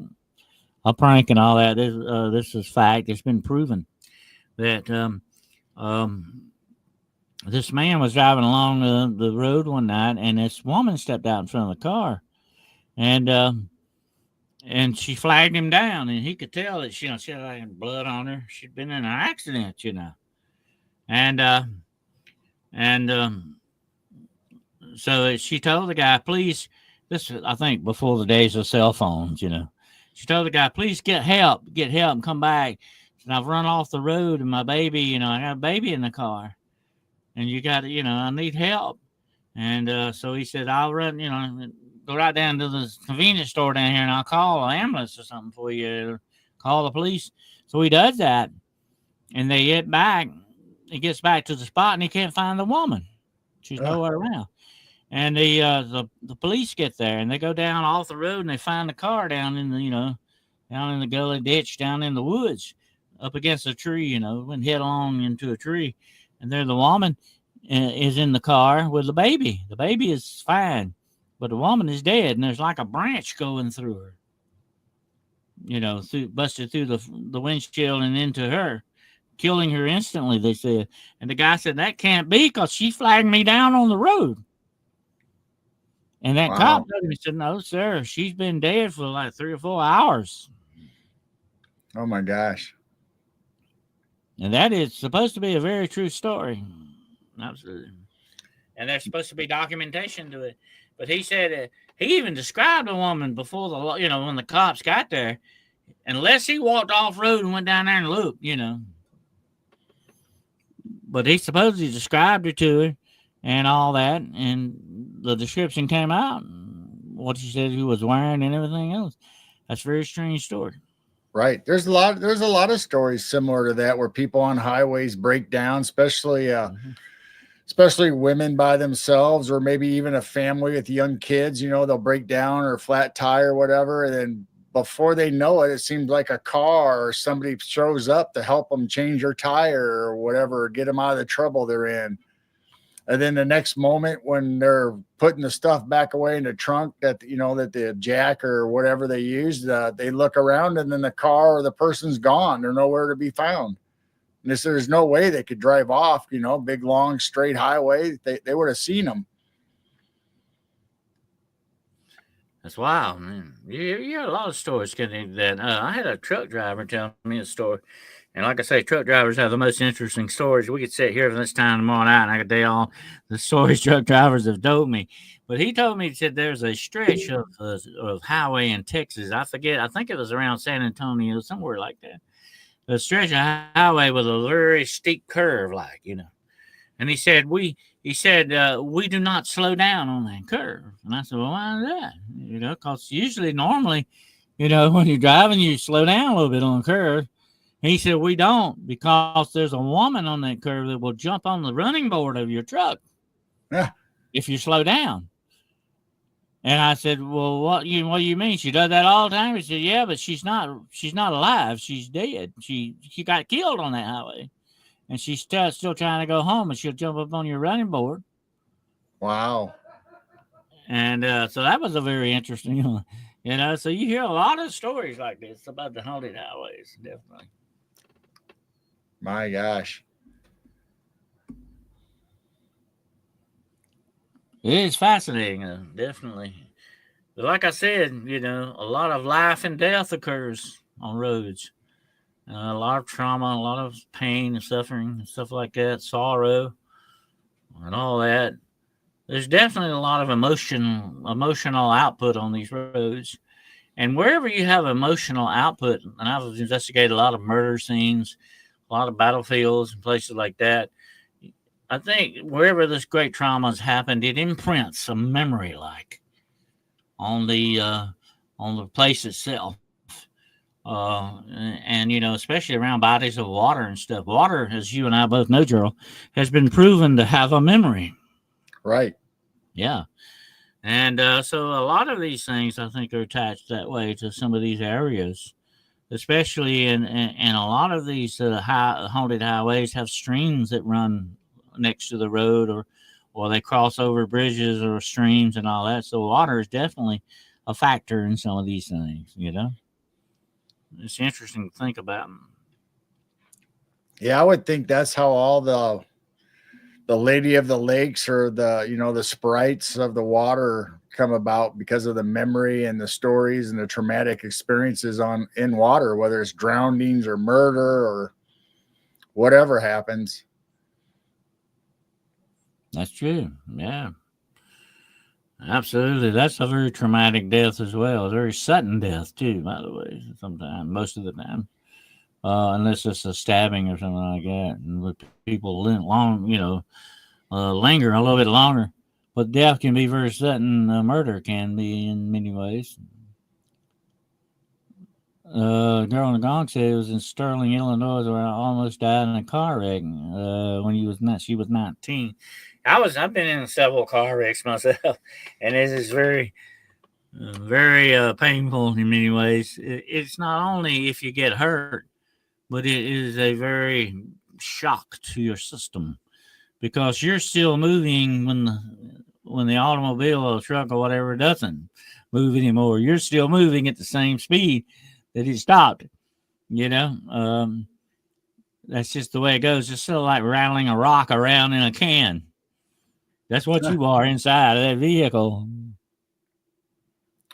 Speaker 1: a prank and all that. This is fact. It's been proven that this man was driving along the road one night, and this woman stepped out in front of the car, and she flagged him down, and he could tell that she had like blood on her. She'd been in an accident, and so she told the guy, "Please." This I think before the days of cell phones, She told the guy, "Please get help, and come back. And I've run off the road, and my baby, I got a baby in the car, and you got to, I need help." And so he said, "I'll run, go right down to the convenience store down here, and I'll call an ambulance or something for you, call the police." So he does that, and they get back. He gets back to the spot, and he can't find the woman. She's nowhere around. And the police get there, and they go down off the road, and they find the car down in the down in the gully ditch, down in the woods, up against a tree. Went headlong into a tree, and there the woman is in the car with the baby. The baby is fine, but the woman is dead, and there's like a branch going through her. Busted through the windshield and into her, killing her instantly. They said, and the guy said that can't be because she flagged me down on the road. And that cop
Speaker 2: Wow.
Speaker 1: told him, he said, "No, sir, she's been dead for like 3 or 4 hours."
Speaker 2: Oh my gosh.
Speaker 1: And that is supposed to be a very true story. Absolutely. And there's supposed to be documentation to it. But he said he even described a woman before when the cops got there, unless he walked off road and went down there and looked. But he supposedly described her to her and all that, and the description came out, what he said he was wearing and everything else. That's a very strange story.
Speaker 2: Right. There's a lot of stories similar to that where people on highways break down, especially women by themselves, or maybe even a family with young kids. They'll break down or flat tire or whatever, and then before they know it, it seems like a car or somebody shows up to help them change their tire or whatever, or get them out of the trouble they're in. And then the next moment, when they're putting the stuff back away in the trunk that the jack or whatever they used, they look around, and then the car or the person's gone. They're nowhere to be found. And there's no way they could drive off. Big long straight highway. They would have seen them.
Speaker 1: That's wild, man. You hear a lot of stories getting that. I had a truck driver tell me a story. And like I say, truck drivers have the most interesting stories. We could sit here from this time tomorrow night, and I could tell you all the stories truck drivers have told me. But he told me, he said there's a stretch of highway in Texas. I forget. I think it was around San Antonio, somewhere like that. A stretch of highway with a very steep curve, And he said we do not slow down on that curve. And I said, well, why is that? Because normally, when you're driving, you slow down a little bit on the curve. And he said, we don't, because there's a woman on that curve that will jump on the running board of your truck if you slow down. And I said, well, what do you mean? She does that all the time? He said, yeah, but she's not alive. She's dead. She got killed on that highway. And she's still trying to go home, and she'll jump up on your running board.
Speaker 2: Wow.
Speaker 1: And so that was a very interesting one. So you hear a lot of stories like this about the haunted highways, definitely.
Speaker 2: My gosh.
Speaker 1: It is fascinating, definitely. But like I said, a lot of life and death occurs on roads. A lot of trauma, a lot of pain and suffering and stuff like that, sorrow and all that. There's definitely a lot of emotional output on these roads. And wherever you have emotional output, and I've investigated a lot of murder scenes, a lot of battlefields and places like that, I think wherever this great trauma has happened, it imprints a memory on the place itself. And especially around bodies of water and stuff. Water, as you and I both know, Gerald, has been proven to have a memory.
Speaker 2: Right.
Speaker 1: Yeah. And so a lot of these things, I think, are attached that way to some of these areas, especially in a lot of these haunted highways have streams that run next to the road, or they cross over bridges or streams and all that. So water is definitely a factor in some of these things, It's interesting to think about.
Speaker 2: Yeah, I would think that's how all the Lady of the Lakes, or the sprites of the water, come about, because of the memory and the stories and the traumatic experiences in water, whether it's drownings or murder or whatever happens.
Speaker 1: That's true. Yeah. Absolutely. That's a very traumatic death as well. A very sudden death too, by the way, sometimes, most of the time. Unless it's a stabbing or something like that. And with people linger a little bit longer. But death can be very sudden. Murder can be in many ways. Girl in the gong said it was in Sterling, Illinois, where I almost died in a car wreck when she was 19. I've been in several car wrecks myself, and this is very, very painful in many ways. It's not only if you get hurt, but it is a very shock to your system, because you're still moving when the automobile or truck or whatever doesn't move anymore. You're still moving at the same speed that it stopped. You know, that's just the way it goes. It's sort of like rattling a rock around in a can. That's what you are inside of that vehicle.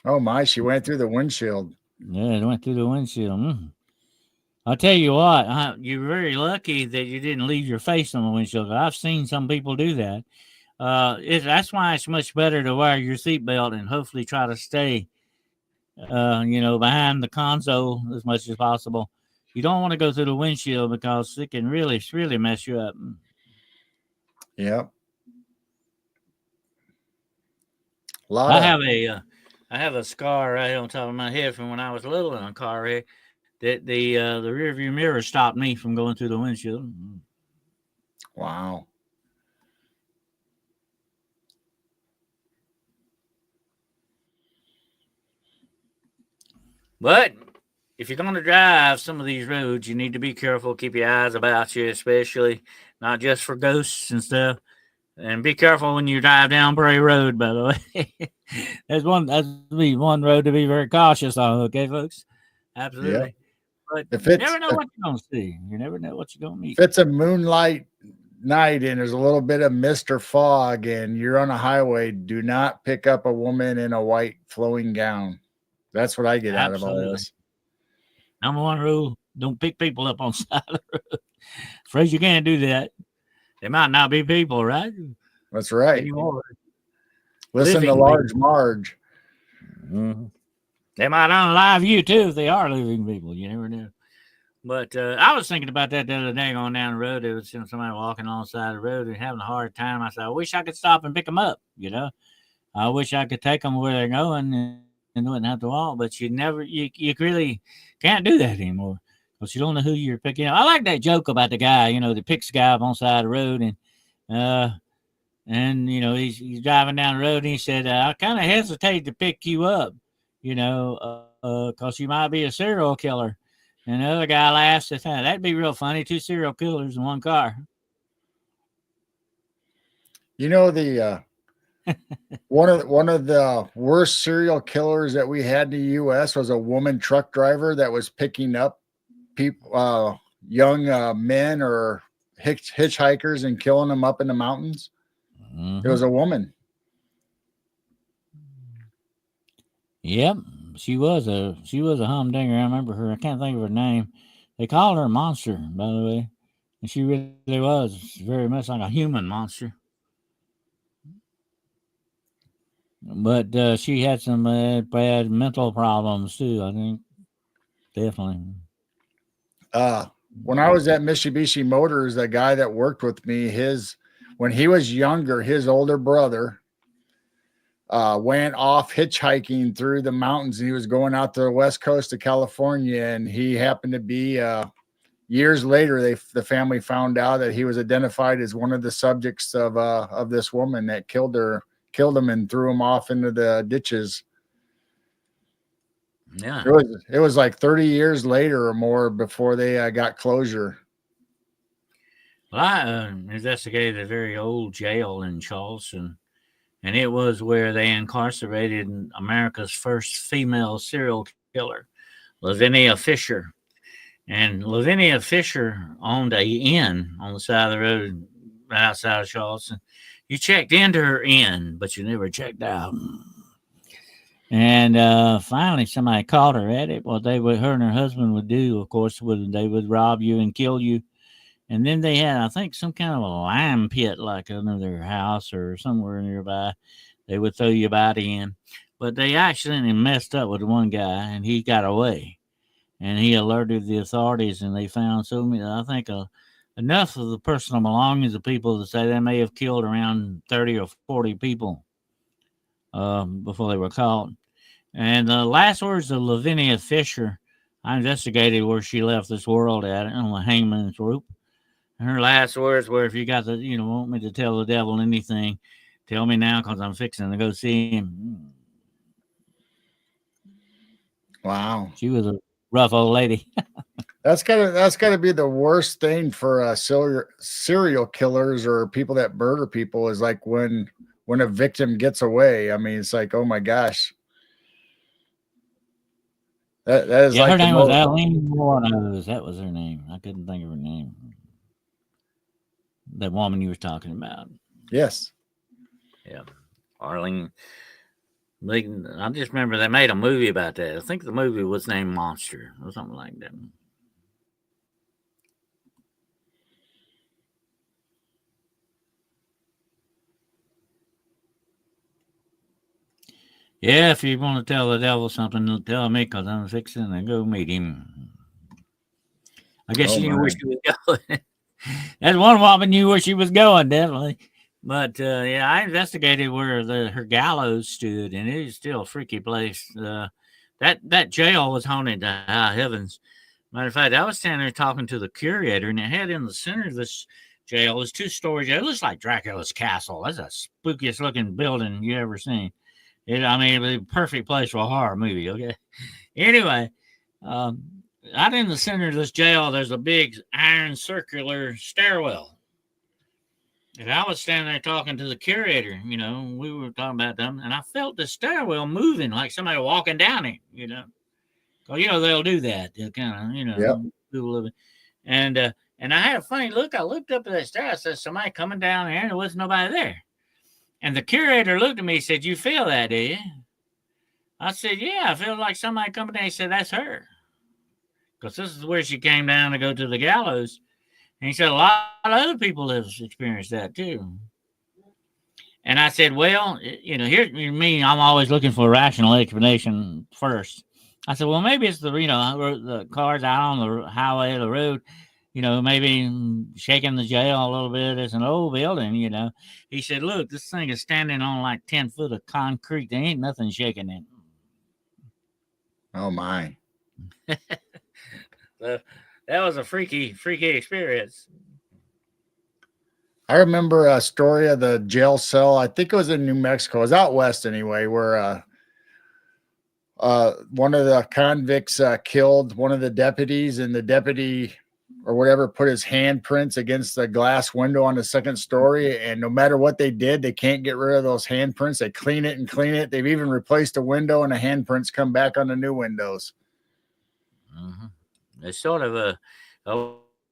Speaker 2: Oh my, she went through the windshield.
Speaker 1: Yeah, it went through the windshield. I'll tell you what, you're very lucky that you didn't leave your face on the windshield. I've seen some people do that. That's why it's much better to wear your seatbelt and hopefully try to stay, behind the console as much as possible. You don't want to go through the windshield because it can really mess you up.
Speaker 2: Yep. A lot
Speaker 1: I
Speaker 2: of
Speaker 1: have a, uh, I have a scar right on top of my head from when I was little in a car wreck. That the rear view mirror stopped me from going through the windshield.
Speaker 2: wow.
Speaker 1: But if you're going to drive some of these roads, you need to be careful. Keep your eyes about you, especially not just for ghosts and stuff. And be careful when you drive down Bray Road. By the way, that's one road to be very cautious on. Okay, folks,
Speaker 2: Yeah.
Speaker 1: absolutely. But
Speaker 2: If
Speaker 1: you never
Speaker 2: it's
Speaker 1: know what you're going to see. You never know what you're going to meet.
Speaker 2: if it's a moonlight night and there's a little bit of mist or fog and you're on a highway, do not pick up a woman in a white flowing gown. That's what I get out of all
Speaker 1: Absolutely.
Speaker 2: this.
Speaker 1: Number one rule: don't pick people up on the side of the road. Afraid you can't do that. They might not be people, right?
Speaker 2: That's right.
Speaker 1: Anymore.
Speaker 2: Listen to
Speaker 1: Living
Speaker 2: Large
Speaker 1: people.
Speaker 2: Marge.
Speaker 1: Mhm. They might unalive you too if they are living people. You never know. But I was thinking about that the other day going down the road. There was somebody walking on the side of the road and having a hard time. I said, I wish I could stop and pick them up. I wish I could take them where they're going and wouldn't have to walk. But you really can't do that anymore because you don't know who you're picking up. I like that joke about the guy, that picks a guy up on the side of the road uh, and he's driving down the road and he said, I kind of hesitate to pick you up, because you might be a serial killer. And the other guy laughs at that. That'd be real funny. Two serial killers in one car.
Speaker 2: You know the one of the worst serial killers that we had in the U.S. was a woman truck driver that was picking up people, young men or hitchhikers, and killing them up in the mountains. It was
Speaker 1: Mm-hmm.
Speaker 2: a woman.
Speaker 1: Yep, she was a humdinger. I remember her. I can't think of her name. They called her a monster, by the way, and she really was very much like a human monster. But she had some bad mental problems too. I think definitely.
Speaker 2: Uh, when I was at Mitsubishi Motors, the guy that worked with me, his when he was younger, his older brother went off hitchhiking through the mountains, and he was going out to the west coast of California, and he happened to be years later the family found out that he was identified as one of the subjects of this woman that killed him and threw him off into the ditches.
Speaker 1: Yeah.
Speaker 2: It was like 30 years later or more before they got closure.
Speaker 1: Well, I investigated a very old jail in Charleston, and it was where they incarcerated America's first female serial killer, Lavinia Fisher. And Lavinia Fisher owned a inn on the side of the road right outside of Charleston. You checked into her inn, but you never checked out. And finally, somebody caught her at it. What her and her husband would do, of course, they would rob you and kill you. And then they had, I think, some kind of a lime pit like under their house or somewhere nearby. They would throw your body in. But they accidentally messed up with one guy, and he got away. And he alerted the authorities, and they found so many. I think enough of the personal belongings of people to say they may have killed around 30 or 40 people before they were caught. And the last words of Lavinia Fisher, I investigated where she left this world at on the hangman's rope. And her last words were, "If you got the, want me to tell the devil anything, tell me now, because I'm fixing to go see him."
Speaker 2: Wow.
Speaker 1: She was a rough old lady.
Speaker 2: That's gotta be the worst thing for serial killers or people that murder people is like when when a victim gets away. I mean, it's like, oh my gosh. That is
Speaker 1: Yeah,
Speaker 2: like
Speaker 1: her
Speaker 2: the
Speaker 1: name was
Speaker 2: most.
Speaker 1: Eileen Warnose. That was her name. I couldn't think of her name. That woman you were talking about.
Speaker 2: Yes.
Speaker 1: Yeah, Arlene. I just remember they made a movie about that. I think the movie was named Monster or something like that. Yeah, if you want to tell the devil something, tell me, because I'm fixing to go meet him. I guess
Speaker 2: Oh
Speaker 1: you knew where
Speaker 2: my.
Speaker 1: she was going. That's one woman knew where she was going, definitely. But yeah, I investigated where her gallows stood, and it is still a freaky place. That jail was haunted to high heavens. Matter of fact, I was standing there talking to the curator, and it had in the center of this jail was 2 stories. It looks like Dracula's castle. That's the spookiest looking building you ever seen. I mean, it was a perfect place for a horror movie. Okay. Anyway, um, out in the center of this jail, there's a big iron circular stairwell. And I was standing there talking to the curator. We were talking about them, and I felt the stairwell moving like somebody walking down it. Oh, they'll do that. They'll kind of,
Speaker 2: Yep.
Speaker 1: do a little bit. And I had a funny look. I looked up at that stair. I said, somebody coming down there, and there wasn't nobody there. And the curator looked at me and said, you feel that, do you? I said, yeah, I feel like somebody coming down. He said, that's her. Because this is where she came down to go to the gallows. And he said, a lot of other people have experienced that too. And I said, well, here's me. I'm always looking for a rational explanation first. I said, well, maybe it's the cars out on the highway or the road, maybe shaking the jail a little bit. It's an old building. He said, look, this thing is standing on like 10 foot of concrete. There ain't nothing shaking it.
Speaker 2: Oh my.
Speaker 1: So that was a freaky experience.
Speaker 2: I remember a story of the jail cell. I think it was in New Mexico. It was out west anyway, where one of the convicts killed one of the deputies, and the deputy or whatever put his handprints against the glass window on the second story. And no matter what they did, they can't get rid of those handprints. They clean it and clean it. They've even replaced a window, and the handprints come back on the new windows.
Speaker 1: Mm-hmm. It's sort of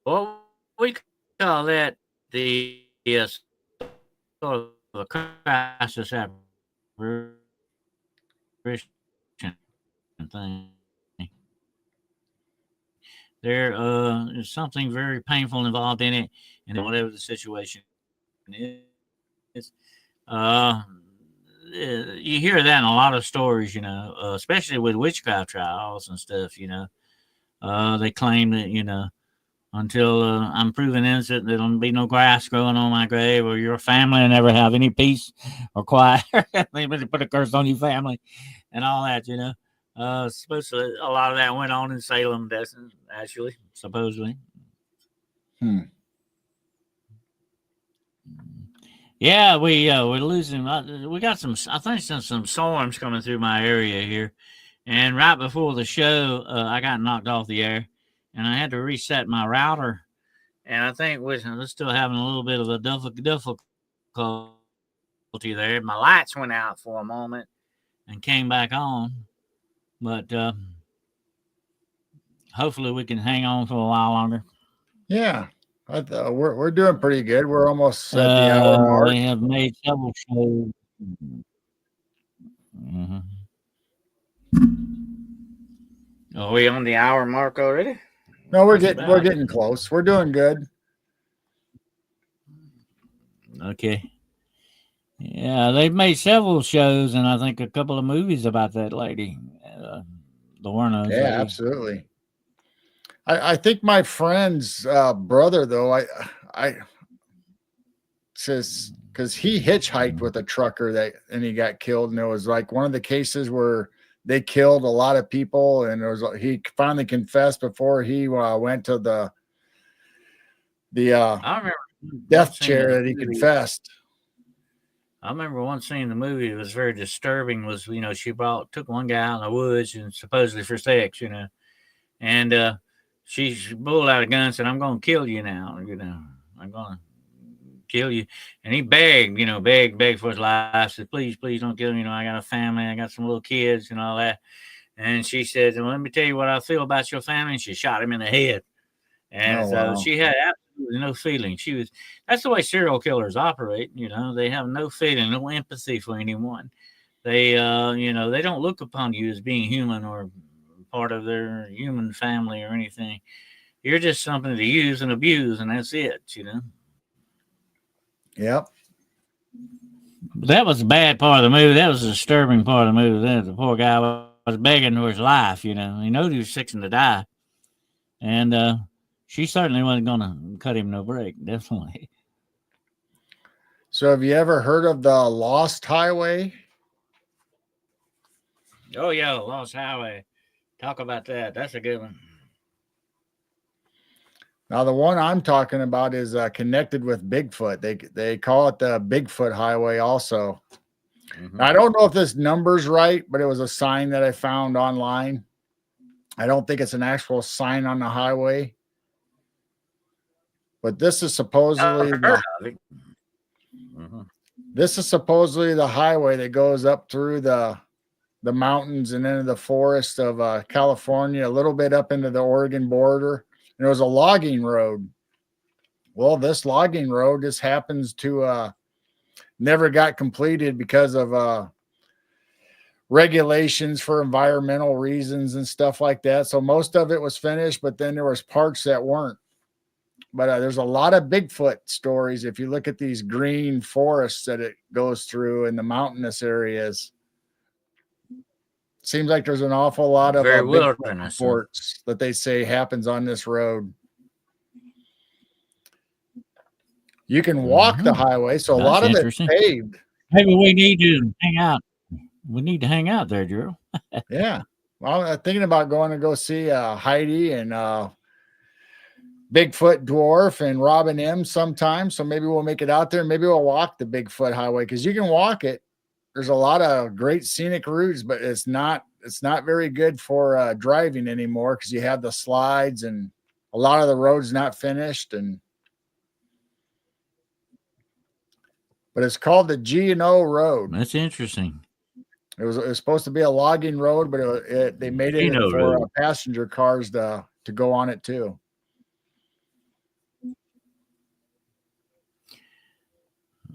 Speaker 1: what we call that the sort of a crisis apparition thing. There is something very painful involved in it, and whatever the situation is, uh, you hear that in a lot of stories, especially with witchcraft trials and stuff. They claim that until I'm proven innocent, there'll be no grass growing on my grave, or your family will never have any peace or quiet. They put a curse on your family and all that. Supposedly, a lot of that went on in Salem, actually, supposedly. Yeah, we're losing. We got some. I think some storms coming through my area here, and right before the show, I got knocked off the air, and I had to reset my router. And I think we're still having a little bit of a difficulty there. My lights went out for a moment and came back on, but hopefully we can hang on for a while longer.
Speaker 2: Yeah, we're doing pretty good. We're almost at the hour mark.
Speaker 1: They have made several shows. Mm-hmm. Are we on the hour mark already?
Speaker 2: No, we're getting close. We're doing good.
Speaker 1: Okay. Yeah, they've made several shows, and I think a couple of movies about that lady, the Warnos
Speaker 2: Yeah,
Speaker 1: lady.
Speaker 2: absolutely. I think my friend's brother, though, I says because he hitchhiked with a trucker and he got killed, and it was like one of the cases where they killed a lot of people, and he finally confessed before he went to the
Speaker 1: I remember
Speaker 2: death chair that he confessed.
Speaker 1: I remember one scene in the movie that was very disturbing. Was she took one guy out in the woods and supposedly for sex, and she pulled out a gun and said, "I'm going to kill you now. I'm going to kill you. And he begged, begged for his life. Said, please don't kill me. I got a family. I got some little kids and all that. And she said, well, let me tell you what I feel about your family. And she shot him in the head. And
Speaker 2: Oh
Speaker 1: so
Speaker 2: wow.
Speaker 1: she had absolutely no feeling. That's the way serial killers operate. They have no feeling, no empathy for anyone. They don't look upon you as being human or part of their human family or anything. You're just something to use and abuse, and that's it.
Speaker 2: Yep.
Speaker 1: But that was the bad part of the movie. That was the disturbing part of the movie. The poor guy was begging for his life. He knew he was fixing to die. And she certainly wasn't going to cut him no break, definitely.
Speaker 2: So have you ever heard of the Lost Highway?
Speaker 1: Oh, yeah, Lost Highway. Talk about that. That's a good one.
Speaker 2: Now the one I'm talking about is connected with Bigfoot. They call it the Bigfoot Highway also.
Speaker 1: Mm-hmm.
Speaker 2: Now, I don't know if this number's right, but it was a sign that I found online. I don't think it's an actual sign on the highway. But this is supposedly
Speaker 1: Mm-hmm.
Speaker 2: this is supposedly the highway that goes up through the mountains and into the forest of California, a little bit up into the Oregon border. And it was a logging road. Well, this logging road just happens to never got completed because of regulations for environmental reasons and stuff like that. So most of it was finished, but then there was parts that weren't. But there's a lot of Bigfoot stories if you look at these green forests that it goes through in the mountainous areas. Seems like there's an awful lot of
Speaker 1: Very
Speaker 2: Bigfoot
Speaker 1: wilderness.
Speaker 2: reports that they say happens on this road. You can walk the highway, so a
Speaker 1: That's
Speaker 2: lot of it's
Speaker 1: interesting.
Speaker 2: paved.
Speaker 1: Maybe we need to hang out. We need to hang out there, Drew.
Speaker 2: Yeah. Well, I'm thinking about going to go see Heidi and Bigfoot Dwarf and Robin M sometime. So maybe we'll make it out there. Maybe we'll walk the Bigfoot Highway because you can walk it. There's a lot of great scenic routes, but it's not very good for driving anymore because you have the slides and a lot of the roads not finished. But it's called the G&O Road.
Speaker 1: That's interesting.
Speaker 2: It was supposed to be a logging road, but they made it for passenger cars to go on it too.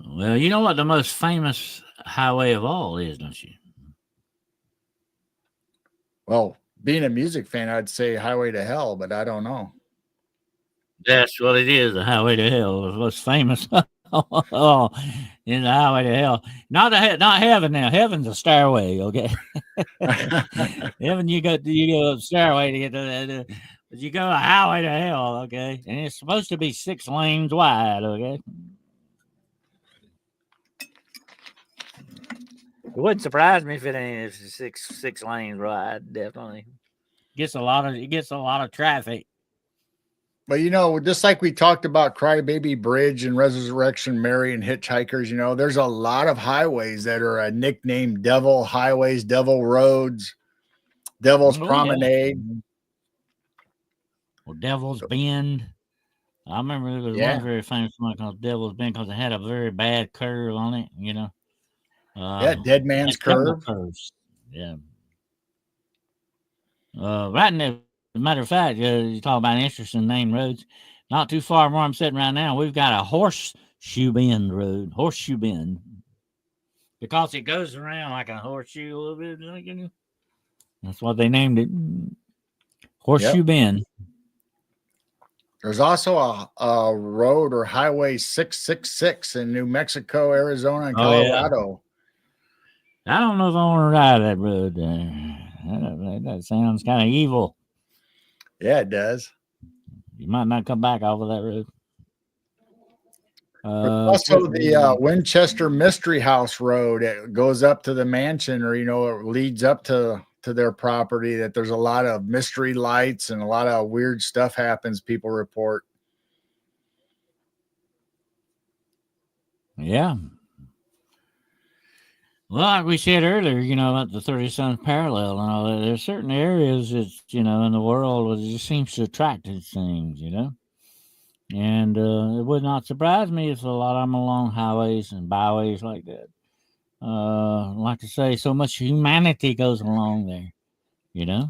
Speaker 1: Well, you know what the most famous highway of all is, don't you?
Speaker 2: Well, being a music fan, I'd say Highway to Hell, but I don't know.
Speaker 1: That's what it is, the Highway to Hell. The most famous oh, in the Highway to Hell. Not heaven now. Heaven's a stairway, okay? Heaven, you go a stairway to get to that. But you go a highway to hell, okay? And it's supposed to be 6 lanes wide, okay? It wouldn't surprise me if it ain't six lanes wide. Definitely gets a lot of traffic.
Speaker 2: But just like we talked about Crybaby Bridge and Resurrection Mary and Hitchhikers, there's a lot of highways that are nicknamed Devil Highways, Devil Roads, Devil's Promenade.
Speaker 1: Yeah. Or Devil's Bend. I remember there was one very famous one called Devil's Bend because it had a very bad curve on it.
Speaker 2: Dead Man's Curve.
Speaker 1: Curves. Yeah. Right now, as a matter of fact, you talk about interesting named roads. Not too far from where I'm sitting right now, we've got a Horseshoe Bend road. Horseshoe Bend. Because it goes around like a horseshoe a little bit. That's what they named it. Horseshoe Bend.
Speaker 2: There's also a road or Highway 666 in New Mexico, Arizona, and Colorado.
Speaker 1: Yeah. I don't know if I want to ride that road there. That sounds kind of evil.
Speaker 2: Yeah, it does.
Speaker 1: You might not come back off of that road.
Speaker 2: Also, the Winchester Mystery House Road, it goes up to the mansion, or it leads up to their property. That there's a lot of mystery lights and a lot of weird stuff happens. People report.
Speaker 1: Yeah. Well, like we said earlier, about the 37th parallel and all that, there's certain areas that, in the world where it just seems to attract these things, And it would not surprise me if a lot of them along highways and byways like that. Like I say, so much humanity goes along there. You know,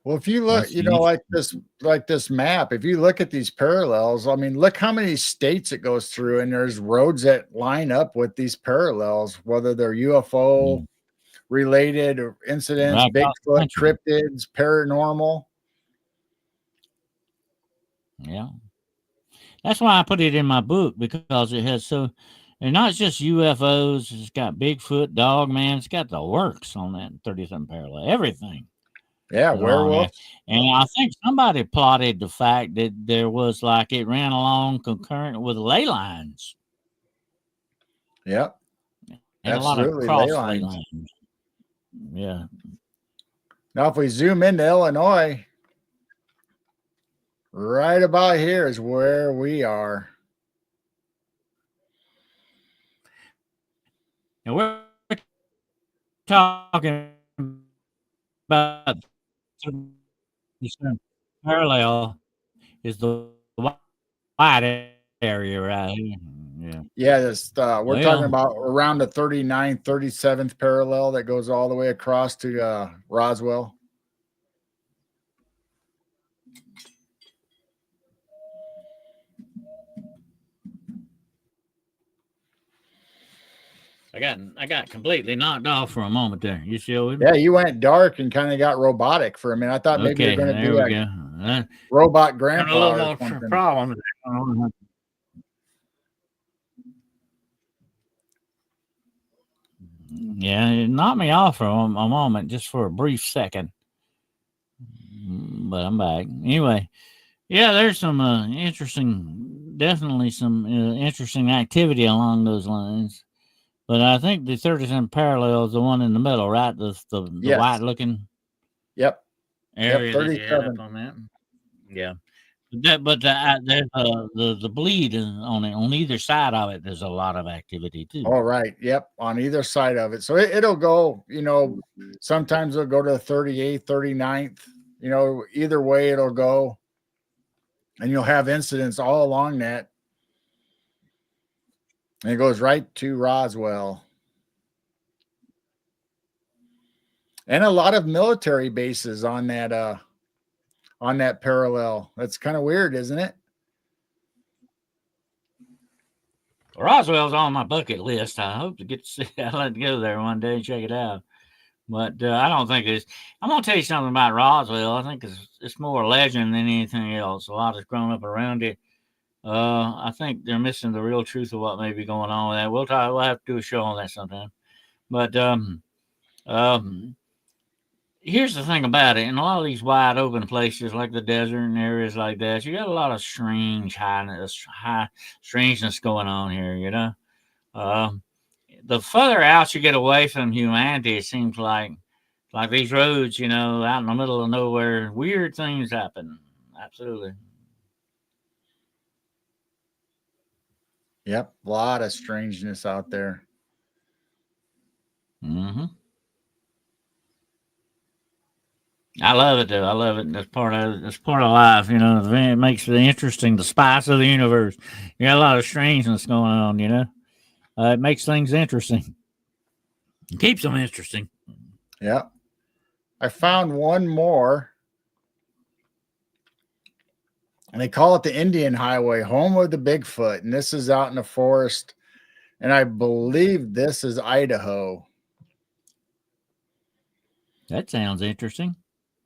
Speaker 2: Well, if you look,
Speaker 1: that's
Speaker 2: you
Speaker 1: the
Speaker 2: know,
Speaker 1: interesting.
Speaker 2: like this map, if you look at these parallels, I mean, look how many states it goes through, and there's roads that line up with these parallels, whether they're UFO
Speaker 1: Mm,
Speaker 2: related or incidents,
Speaker 1: right across the
Speaker 2: Bigfoot,
Speaker 1: country.
Speaker 2: cryptids, paranormal.
Speaker 1: Yeah, that's why I put it in my book because it has so, and not just UFOs. It's got Bigfoot, Dog Man. It's got the works on that 37 parallel. Everything
Speaker 2: Yeah,
Speaker 1: is along there.
Speaker 2: werewolves.
Speaker 1: And I think somebody plotted the fact that there was like it ran along concurrent with ley lines.
Speaker 2: Yep,
Speaker 1: Had a lot of
Speaker 2: absolutely. Ley
Speaker 1: cross ley
Speaker 2: lines.
Speaker 1: lines. Yeah.
Speaker 2: Now, if we zoom into Illinois, right about here is where we are.
Speaker 1: And we're talking about 37 parallel is the wide area right here. Yeah.
Speaker 2: Yeah, this we're talking
Speaker 1: Well,
Speaker 2: about around the 39th, 37th parallel that goes all the way across to Roswell.
Speaker 1: I got completely knocked off for a moment there. You still with me?
Speaker 2: Yeah, you went dark and kind of got robotic for a minute. I thought maybe you're
Speaker 1: Okay,
Speaker 2: going to
Speaker 1: there
Speaker 2: do
Speaker 1: we
Speaker 2: a
Speaker 1: go.
Speaker 2: robot
Speaker 1: Having a
Speaker 2: grandpa
Speaker 1: little
Speaker 2: or
Speaker 1: more
Speaker 2: something.
Speaker 1: problems. Yeah, it knocked me off for a moment, just for a brief second. But I'm back. Anyway, yeah, there's some definitely some interesting activity along those lines. But I think the 37 parallel is the one in the middle, right? The white
Speaker 2: Yes.
Speaker 1: looking
Speaker 2: Yep. Yep.
Speaker 1: area that you had up
Speaker 2: 37.
Speaker 1: on that. Yeah. There's the bleed on it on either side of it. There's a lot of activity too.
Speaker 2: All right. Yep. On either side of it. So it'll go, sometimes it'll go to the 38th, 39th, either way it'll go. And you'll have incidents all along that. And it goes right to Roswell. And a lot of military bases on that parallel. That's kind of weird, isn't it?
Speaker 1: Roswell's on my bucket list. I hope to get to see. I'd like to go there one day and check it out. But I don't think it's. I'm gonna tell you something about Roswell. I think it's more legend than anything else. A lot has grown up around it. I think they're missing the real truth of what may be going on with that. We'll talk. We'll have to do a show on that sometime. But um, here's the thing about it: in a lot of these wide open places, like the desert and areas like that, you got a lot of high strangeness going on here. Um, the further out you get away from humanity, it seems like these roads, out in the middle of nowhere, weird things happen. Absolutely.
Speaker 2: Yep. A lot of strangeness out there.
Speaker 1: Hmm. I love it though. I love it. That's part of it. That's part of life. It makes it interesting. The spice of the universe. You got a lot of strangeness going on. It makes things interesting. It keeps them interesting.
Speaker 2: Yep. I found one more, and they call it the Indian Highway, home of the Bigfoot. And this is out in the forest. And I believe this is Idaho.
Speaker 1: That sounds interesting.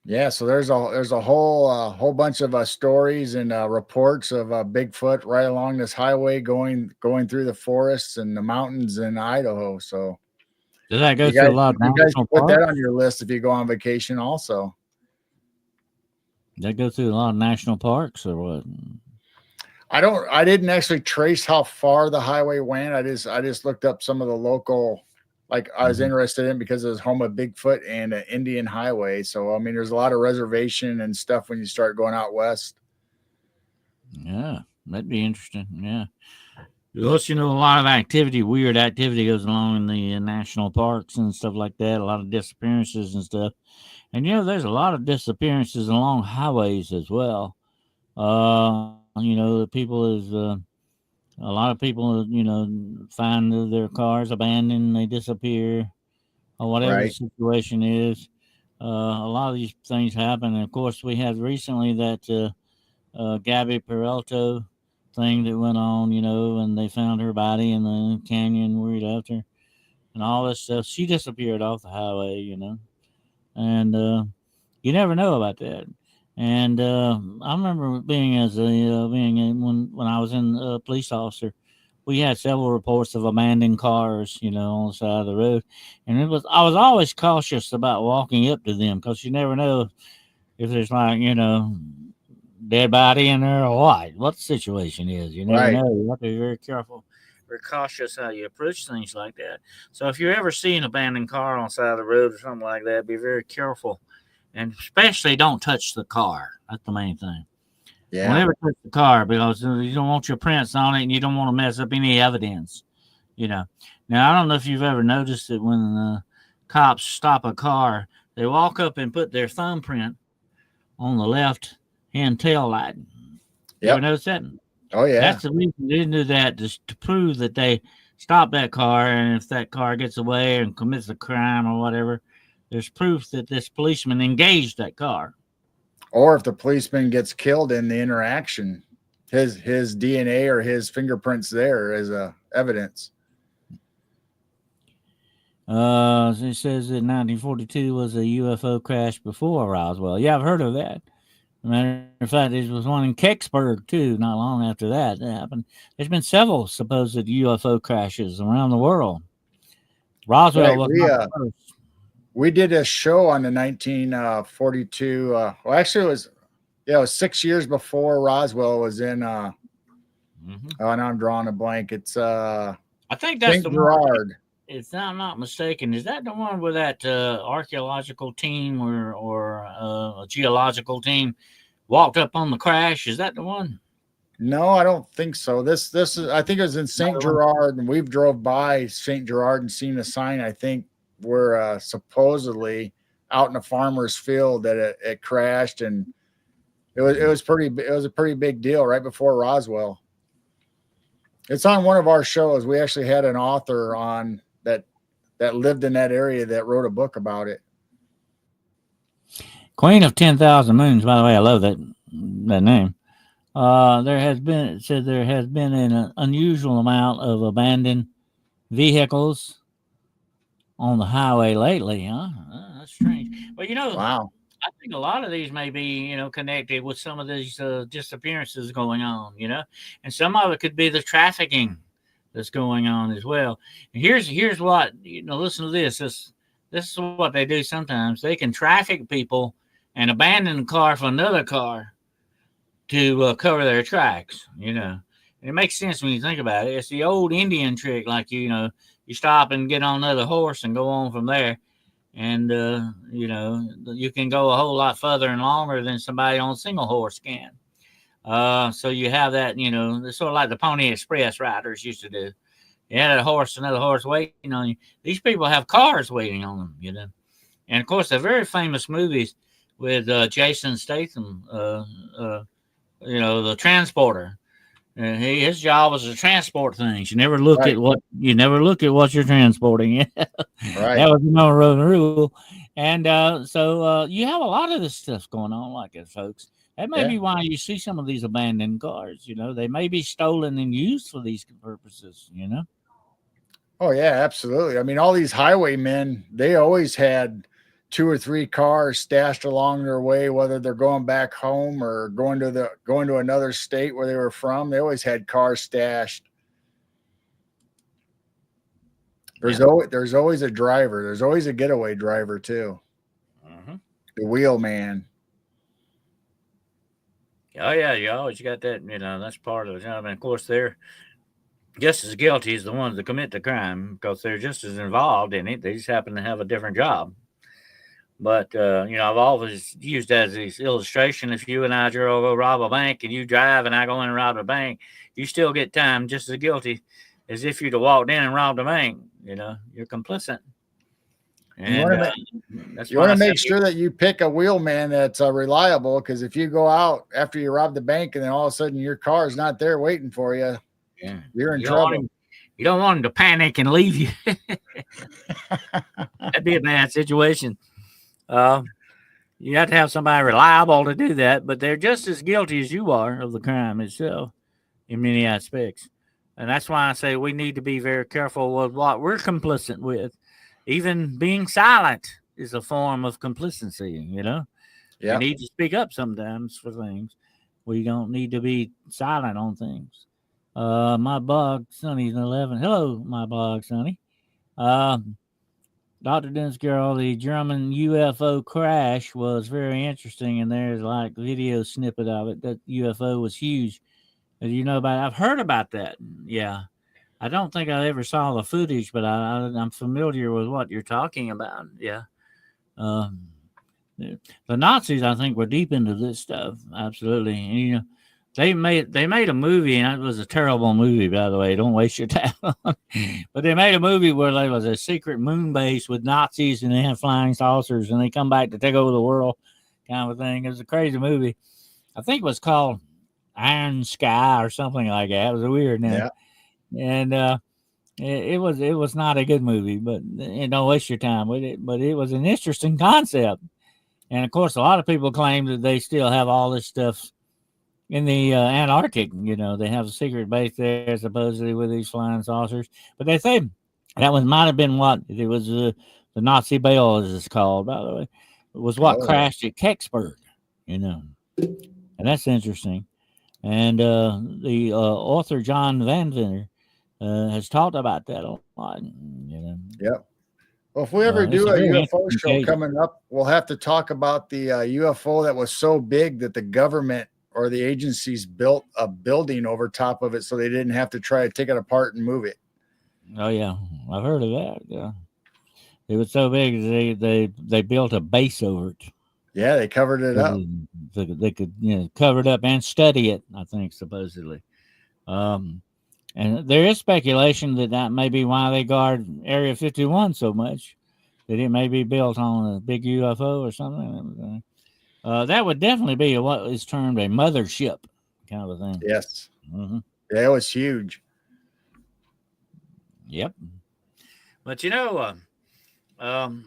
Speaker 2: Yeah, so there's a whole bunch of stories and reports of Bigfoot right along this highway going through the forests and the mountains in Idaho. So
Speaker 1: Does that go
Speaker 2: you
Speaker 1: through
Speaker 2: guys
Speaker 1: a lot of
Speaker 2: you guys
Speaker 1: national
Speaker 2: put that
Speaker 1: parks?
Speaker 2: on your list if you go on vacation. Also,
Speaker 1: Does that go through a lot of national parks or what?
Speaker 2: I didn't actually trace how far the highway went. I just looked up some of the local. Like I was
Speaker 1: Mhm.
Speaker 2: interested in because it was home of Bigfoot and an Indian highway. So I mean, there's a lot of reservation and stuff when you start going out west.
Speaker 1: Yeah, that'd be interesting. Yeah. Plus, a lot of activity, weird activity goes along in the national parks and stuff like that. A lot of disappearances and stuff. And there's a lot of disappearances along highways as well. The people is a lot of people, find their cars abandoned, they disappear, or whatever the
Speaker 2: Right.
Speaker 1: situation is. A lot of these things happen. And of course, we had recently that Gabby Peralto thing that went on, and they found her body in the canyon right after, and all this stuff. She disappeared off the highway, and you never know about that. And I remember being as a being a, when I was in a police officer, we had several reports of abandoned cars, on the side of the road, and I was always cautious about walking up to them because you never know if there's like dead body in there or what the situation is. You never
Speaker 2: Right.
Speaker 1: know. You have to be very careful, very cautious how you approach things like that. So if you ever see an abandoned car on the side of the road or something like that, be very careful, and especially don't touch the car. That's the main thing. Don't
Speaker 2: Yeah.
Speaker 1: ever touch the car because you don't want your prints on it, and you don't want to mess up any evidence. You know. Now I don't know if you've ever noticed that when the cops stop a car, they walk up and put their thumbprint on the left hand tail light. You ever
Speaker 2: Yep.
Speaker 1: notice that?
Speaker 2: Oh yeah.
Speaker 1: That's the reason they do that, just to prove that they stopped that car, and if that car gets away and commits a crime or whatever, there's proof that this policeman engaged that car.
Speaker 2: Or if the policeman gets killed in the interaction, his DNA or his fingerprints there as evidence.
Speaker 1: It says that 1942 was a UFO crash before Roswell. Yeah, I've heard of that. Matter of fact, there was one in Kecksburg too. Not long after that happened. There's been several supposed UFO crashes around the world. Roswell
Speaker 2: Right.
Speaker 1: was
Speaker 2: We
Speaker 1: not
Speaker 2: uh
Speaker 1: the first.
Speaker 2: we did a show on the 1942. Well, actually, it was 6 years before Roswell was in.
Speaker 1: Hmm.
Speaker 2: Oh, now I'm drawing a blank. It's
Speaker 1: I think that's
Speaker 2: St.
Speaker 1: the one.
Speaker 2: Gerard.
Speaker 1: If I'm not mistaken, is that the one where that archaeological team or a geological team walked up on the crash? Is that the one?
Speaker 2: No, I don't think so. This is I think it was in St.
Speaker 1: Another one?
Speaker 2: Gerard, and we've drove by St. Gerard and seen a sign. I think we're supposedly out in a farmer's field that it crashed, and it was a pretty big deal right before Roswell. It's on one of our shows. We actually had an author on that lived in that area that wrote a book about it.
Speaker 1: Queen of 10,000 Moons. By the way, I love that name. It said there has been an unusual amount of abandoned vehicles on the highway lately. Huh? That's strange. Well,
Speaker 2: Wow.
Speaker 1: I think a lot of these may be, connected with some of these disappearances going on, and some of it could be the trafficking that's going on as well. And here's what Listen to this. This is what they do sometimes. They can traffic people and abandon the car for another car to cover their tracks. And it makes sense when you think about it. It's the old Indian trick, like you stop and get on another horse and go on from there, and you can go a whole lot further and longer than somebody on a single horse can. So you have that, it's sort of like the Pony Express riders used to do. You had another horse waiting on you. These people have cars waiting on them. And of course, they're very famous movies with Jason Statham, the transporter. And his job was to transport things.
Speaker 2: Right.
Speaker 1: You never look at what you're transporting. That
Speaker 2: Right.
Speaker 1: was the number one rule. And so you have a lot of this stuff going on like that, folks. That may
Speaker 2: Yeah.
Speaker 1: be why you see some of these abandoned cars. They may be stolen and used for these purposes.
Speaker 2: Oh yeah, absolutely. I mean, all these highwaymen, they always had two or three cars stashed along their way, whether they're going back home or going to another state where they were from. They always had cars stashed.
Speaker 1: Yeah.
Speaker 2: There's always a driver. There's always a getaway driver too.
Speaker 1: Hmm.
Speaker 2: The wheelman.
Speaker 1: Oh yeah, you always got that. That's part of the job. And of course, they're just as guilty as the ones that commit the crime because they're just as involved in it. They just happen to have a different job. But I've always used that as this illustration. If you and I go rob a bank, and you drive, and I go in and rob a bank, you still get time just as guilty as if you'd have walked in and robbed a bank. You're complicit.
Speaker 2: You
Speaker 1: And
Speaker 2: want to
Speaker 1: that's
Speaker 2: you
Speaker 1: why
Speaker 2: want
Speaker 1: I
Speaker 2: to
Speaker 1: say,
Speaker 2: make sure that you pick a wheelman that's reliable, because if you go out after you rob the bank and then all of a sudden your car is not there waiting for you,
Speaker 1: yeah,
Speaker 2: you're in
Speaker 1: you don't want
Speaker 2: trouble.
Speaker 1: him, you don't want him to panic and leave you. That'd be a bad situation. Uh, you have to have somebody reliable to do that, but they're just as guilty as you are of the crime itself in many aspects. And that's why I say we need to be very careful with what we're complicit with. Even being silent is a form of complicity, you know? You
Speaker 2: Yeah.
Speaker 1: need to speak up sometimes for things. We don't need to be silent on things. My bug, Sonny's 11. Hello, my bug, Sonny. Um, Dr. Dennis Girl, the German UFO crash was very interesting, and there's like video snippet of it. That UFO was huge. You know about it? I've heard about that. Yeah. I don't think I ever saw the footage, but I'm familiar with what you're talking about. Yeah. Um, the Nazis, I think, were deep into this stuff. Absolutely. And, you know, they made a movie, and it was a terrible movie, by the way. Don't waste your time. But they made a movie where there was a secret moon base with Nazis, and they had flying saucers, and they come back to take over the world, kind of a thing. It was a crazy movie. I think it was called Iron Sky or something like that. It was a weird name,
Speaker 2: Yeah.
Speaker 1: and it was not a good movie. But don't waste your time with it. But it was an interesting concept, and of course, a lot of people claim that they still have all this stuff in the Antarctic. You know, they have a secret base there supposedly with these flying saucers. But they say that was might have been what it was. The Nazi Bell, as it's called, by the way, was what
Speaker 2: Oh, yeah.
Speaker 1: crashed at Kecksburg. You know, and that's interesting. And the author John Van Venner has talked about that a lot. You know,
Speaker 2: Yep. Well, if we ever
Speaker 1: it's
Speaker 2: do
Speaker 1: a
Speaker 2: a
Speaker 1: very
Speaker 2: UFO
Speaker 1: interesting
Speaker 2: show
Speaker 1: case.
Speaker 2: coming up, we'll have to talk about the UFO that was so big that the government or the agencies built a building over top of it so they didn't have to try to take it apart and move it.
Speaker 1: Oh yeah, I've heard of that. Yeah, it was so big they built a base over it.
Speaker 2: Yeah, they covered it up.
Speaker 1: They could cover it up and study it. I think supposedly. Um, and there is speculation that that may be why they guard Area 51 so much. That it may be built on a big UFO or something. That would definitely be what is termed a mothership kind of a thing.
Speaker 2: Yes.
Speaker 1: Hmm.
Speaker 2: Yeah, it was huge.
Speaker 1: Yep. But um,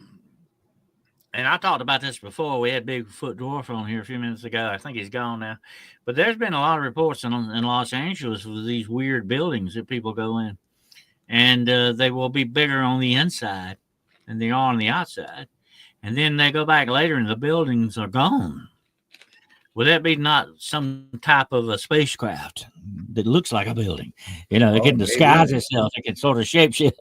Speaker 1: and I talked about this before. We had Bigfoot Dwarf on here a few minutes ago. I think he's gone now. But there's been a lot of reports in Los Angeles with these weird buildings that people go in, and they will be bigger on the inside than they are on the outside. And then they go back later, and the buildings are gone. Would that be not some type of a spacecraft that looks like a building? You know, it
Speaker 2: Oh,
Speaker 1: can disguise
Speaker 2: maybe.
Speaker 1: itself. It can sort of shapeshift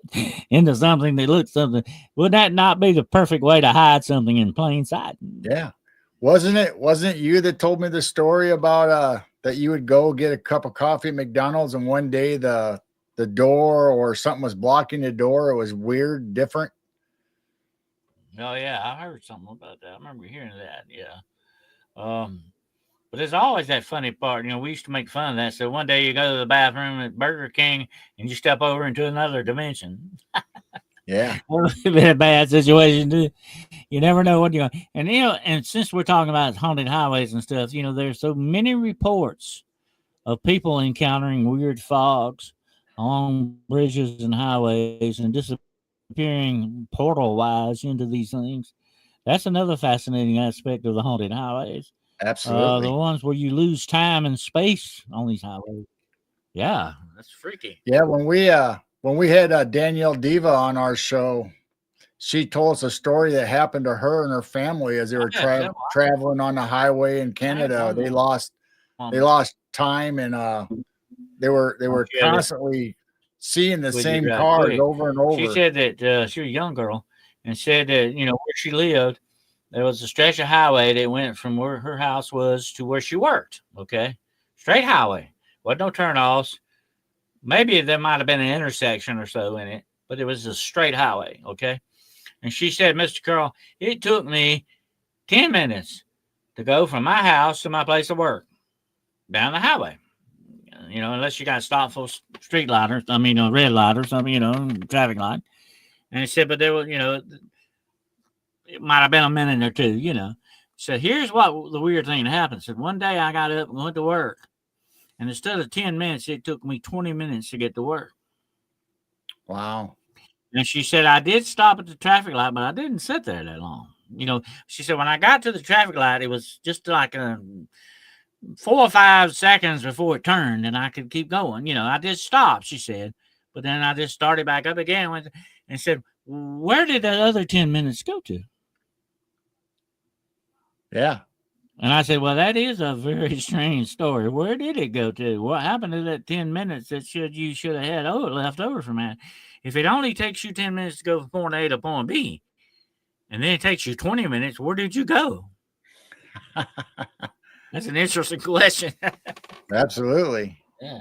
Speaker 1: into something that looks something. Would that not be the perfect way to hide something in plain sight?
Speaker 2: Yeah. Wasn't it you that told me the story about that you would go get a cup of coffee at McDonald's and one day the door or something was blocking the door? It was weird, different.
Speaker 1: Oh yeah, I heard something about that. I remember hearing that. Yeah. Um, but there's always that funny part. You know, we used to make fun of that. So one day you go to the bathroom at Burger King and you step over into another dimension.
Speaker 2: Yeah.
Speaker 1: That would have been a bad situation too. You never know what you're going. And and since we're talking about haunted highways and stuff, there's so many reports of people encountering weird fogs along bridges and highways and disappearing portal wise into these things. That's another fascinating aspect of the haunted highways. The
Speaker 2: Absolutely.
Speaker 1: ones where you lose time and space on these highways. Yeah, that's freaky.
Speaker 2: Yeah, when we had Danielle Diva on our show, she told us a story that happened to her and her family as they were
Speaker 1: Yeah, several
Speaker 2: traveling on the highway in
Speaker 1: I had
Speaker 2: Canada.
Speaker 1: one
Speaker 2: They
Speaker 1: woman.
Speaker 2: lost time, and they were
Speaker 1: Share this
Speaker 2: constantly seeing the
Speaker 1: with you
Speaker 2: same
Speaker 1: right
Speaker 2: cars
Speaker 1: quick.
Speaker 2: over and
Speaker 1: She
Speaker 2: over.
Speaker 1: said that she was a young girl and said that where she lived there was a stretch of highway that went from where her house was to where she worked. Okay, straight highway. Wasn't no turnoffs. Maybe there might have been an intersection or so in it, but it was a straight highway. Okay, and she said, Mr. Carl, it took me 10 minutes to go from my house to my place of work down the highway. Unless you got stopped for street light or, I mean, a red light or something, traffic light. And he said, but there was, it might have been a minute or two, you know. So here's what the weird thing that happened. So one day I got up and went to work, and instead of 10 minutes, it took me 20 minutes to get to work.
Speaker 2: Wow.
Speaker 1: And she said, I did stop at the traffic light, but I didn't sit there that long. You know, she said, when I got to the traffic light, it was just like 4 or 5 seconds before it turned, and I could keep going. You know, I just stopped, she said. But then I just started back up again and said, where did that other 10 minutes go to?
Speaker 2: Yeah.
Speaker 1: And I said, well, that is a very strange story. Where did it go to? What happened to that 10 minutes that you should have had left over from that? If it only takes you 10 minutes to go from point A to point B, and then it takes you 20 minutes, where did you go? That's an interesting question.
Speaker 2: Absolutely.
Speaker 1: Yeah.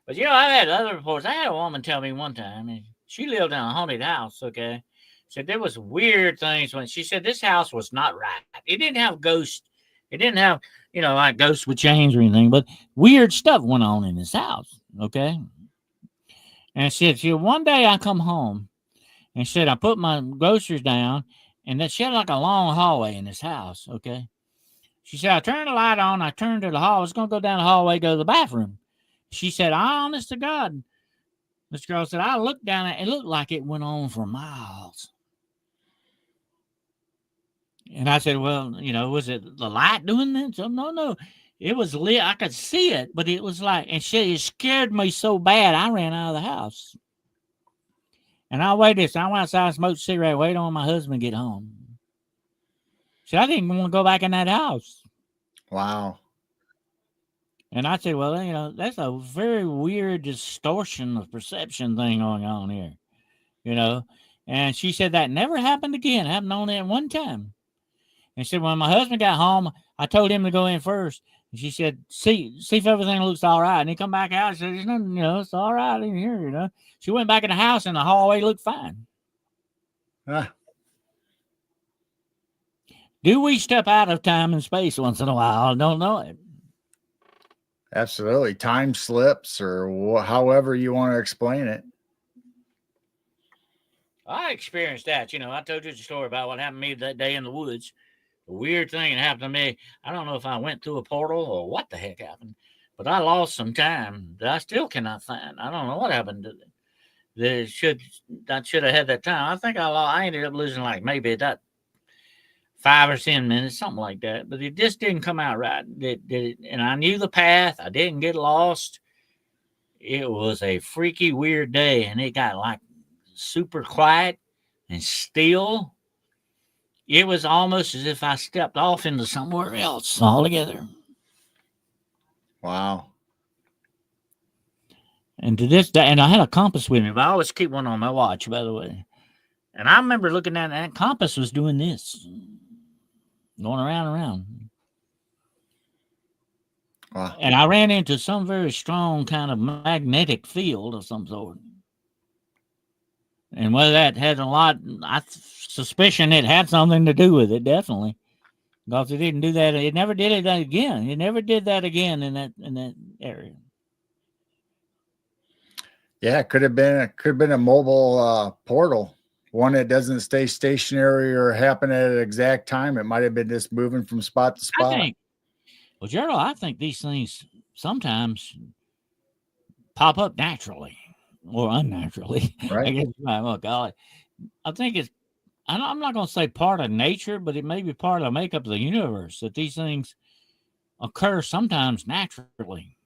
Speaker 1: But, you know, I've had other reports. I had a woman tell me one time, and she lived in a haunted house, okay? Said there was weird things when she said this house was not right. It didn't have ghosts. It didn't have, you know, like ghosts with chains or anything, but weird stuff went on in this house, okay? And she said, one day I come home and said I put my groceries down, and that she had like a long hallway in this house, okay? She said, I turned the light on, I turned to the hall, I was going to go down the hallway, go to the bathroom. She said, honest to God, this girl said, I looked down at it, it looked like it went on for miles. And I said, well, you know, was it the light doing that? So, no. It was lit. I could see it, but it was like, and it scared me so bad, I ran out of the house. And I waited. So I went outside, smoked a cigarette, waited on my husband to get home. So I didn't want to go back in that house.
Speaker 2: Wow.
Speaker 1: And I said, well, you know, that's a very weird distortion of perception thing going on here, you know. And she said that never happened again. It happened only at one time. And she said, when my husband got home, I told him to go in first. And she said, see if everything looks all right. And he come back out and said, there's nothing, you know, it's all right in here, you know. She went back in the house and the hallway looked fine. Do we step out of time and space once in a while? I don't know it.
Speaker 2: Absolutely. Time slips or however you want to explain it.
Speaker 1: I experienced that. You know, I told you the story about what happened to me that day in the woods. The weird thing that happened to me, I don't know if I went through a portal or what the heck happened, but I lost some time that I still cannot find. I don't know what happened to it. I should have had that time. I think I ended up losing like maybe that 5 or 10 minutes, something like that. But it just didn't come out right. And I knew the path. I didn't get lost. It was a freaky, weird day, and it got like super quiet and still. It was almost as if I stepped off into somewhere else altogether.
Speaker 2: Wow.
Speaker 1: And to this day, and I had a compass with me, but I always keep one on my watch, by the way. And I remember looking at that compass was doing this, going around and around.
Speaker 2: Wow.
Speaker 1: And I ran into some very strong kind of magnetic field of some sort. And whether that had a lot, I suspicion it had something to do with it, definitely. Because it didn't do that. It never did it again. It never did that again in that area.
Speaker 2: Yeah, it could have been a mobile portal, one that doesn't stay stationary or happen at an exact time. It might have been just moving from spot to spot.
Speaker 1: Well, Gerald, I think these things sometimes pop up naturally or unnaturally.
Speaker 2: Right.
Speaker 1: I guess you might well call it. I think it's, I'm not going to say part of nature, but it may be part of the makeup of the universe that these things occur sometimes naturally.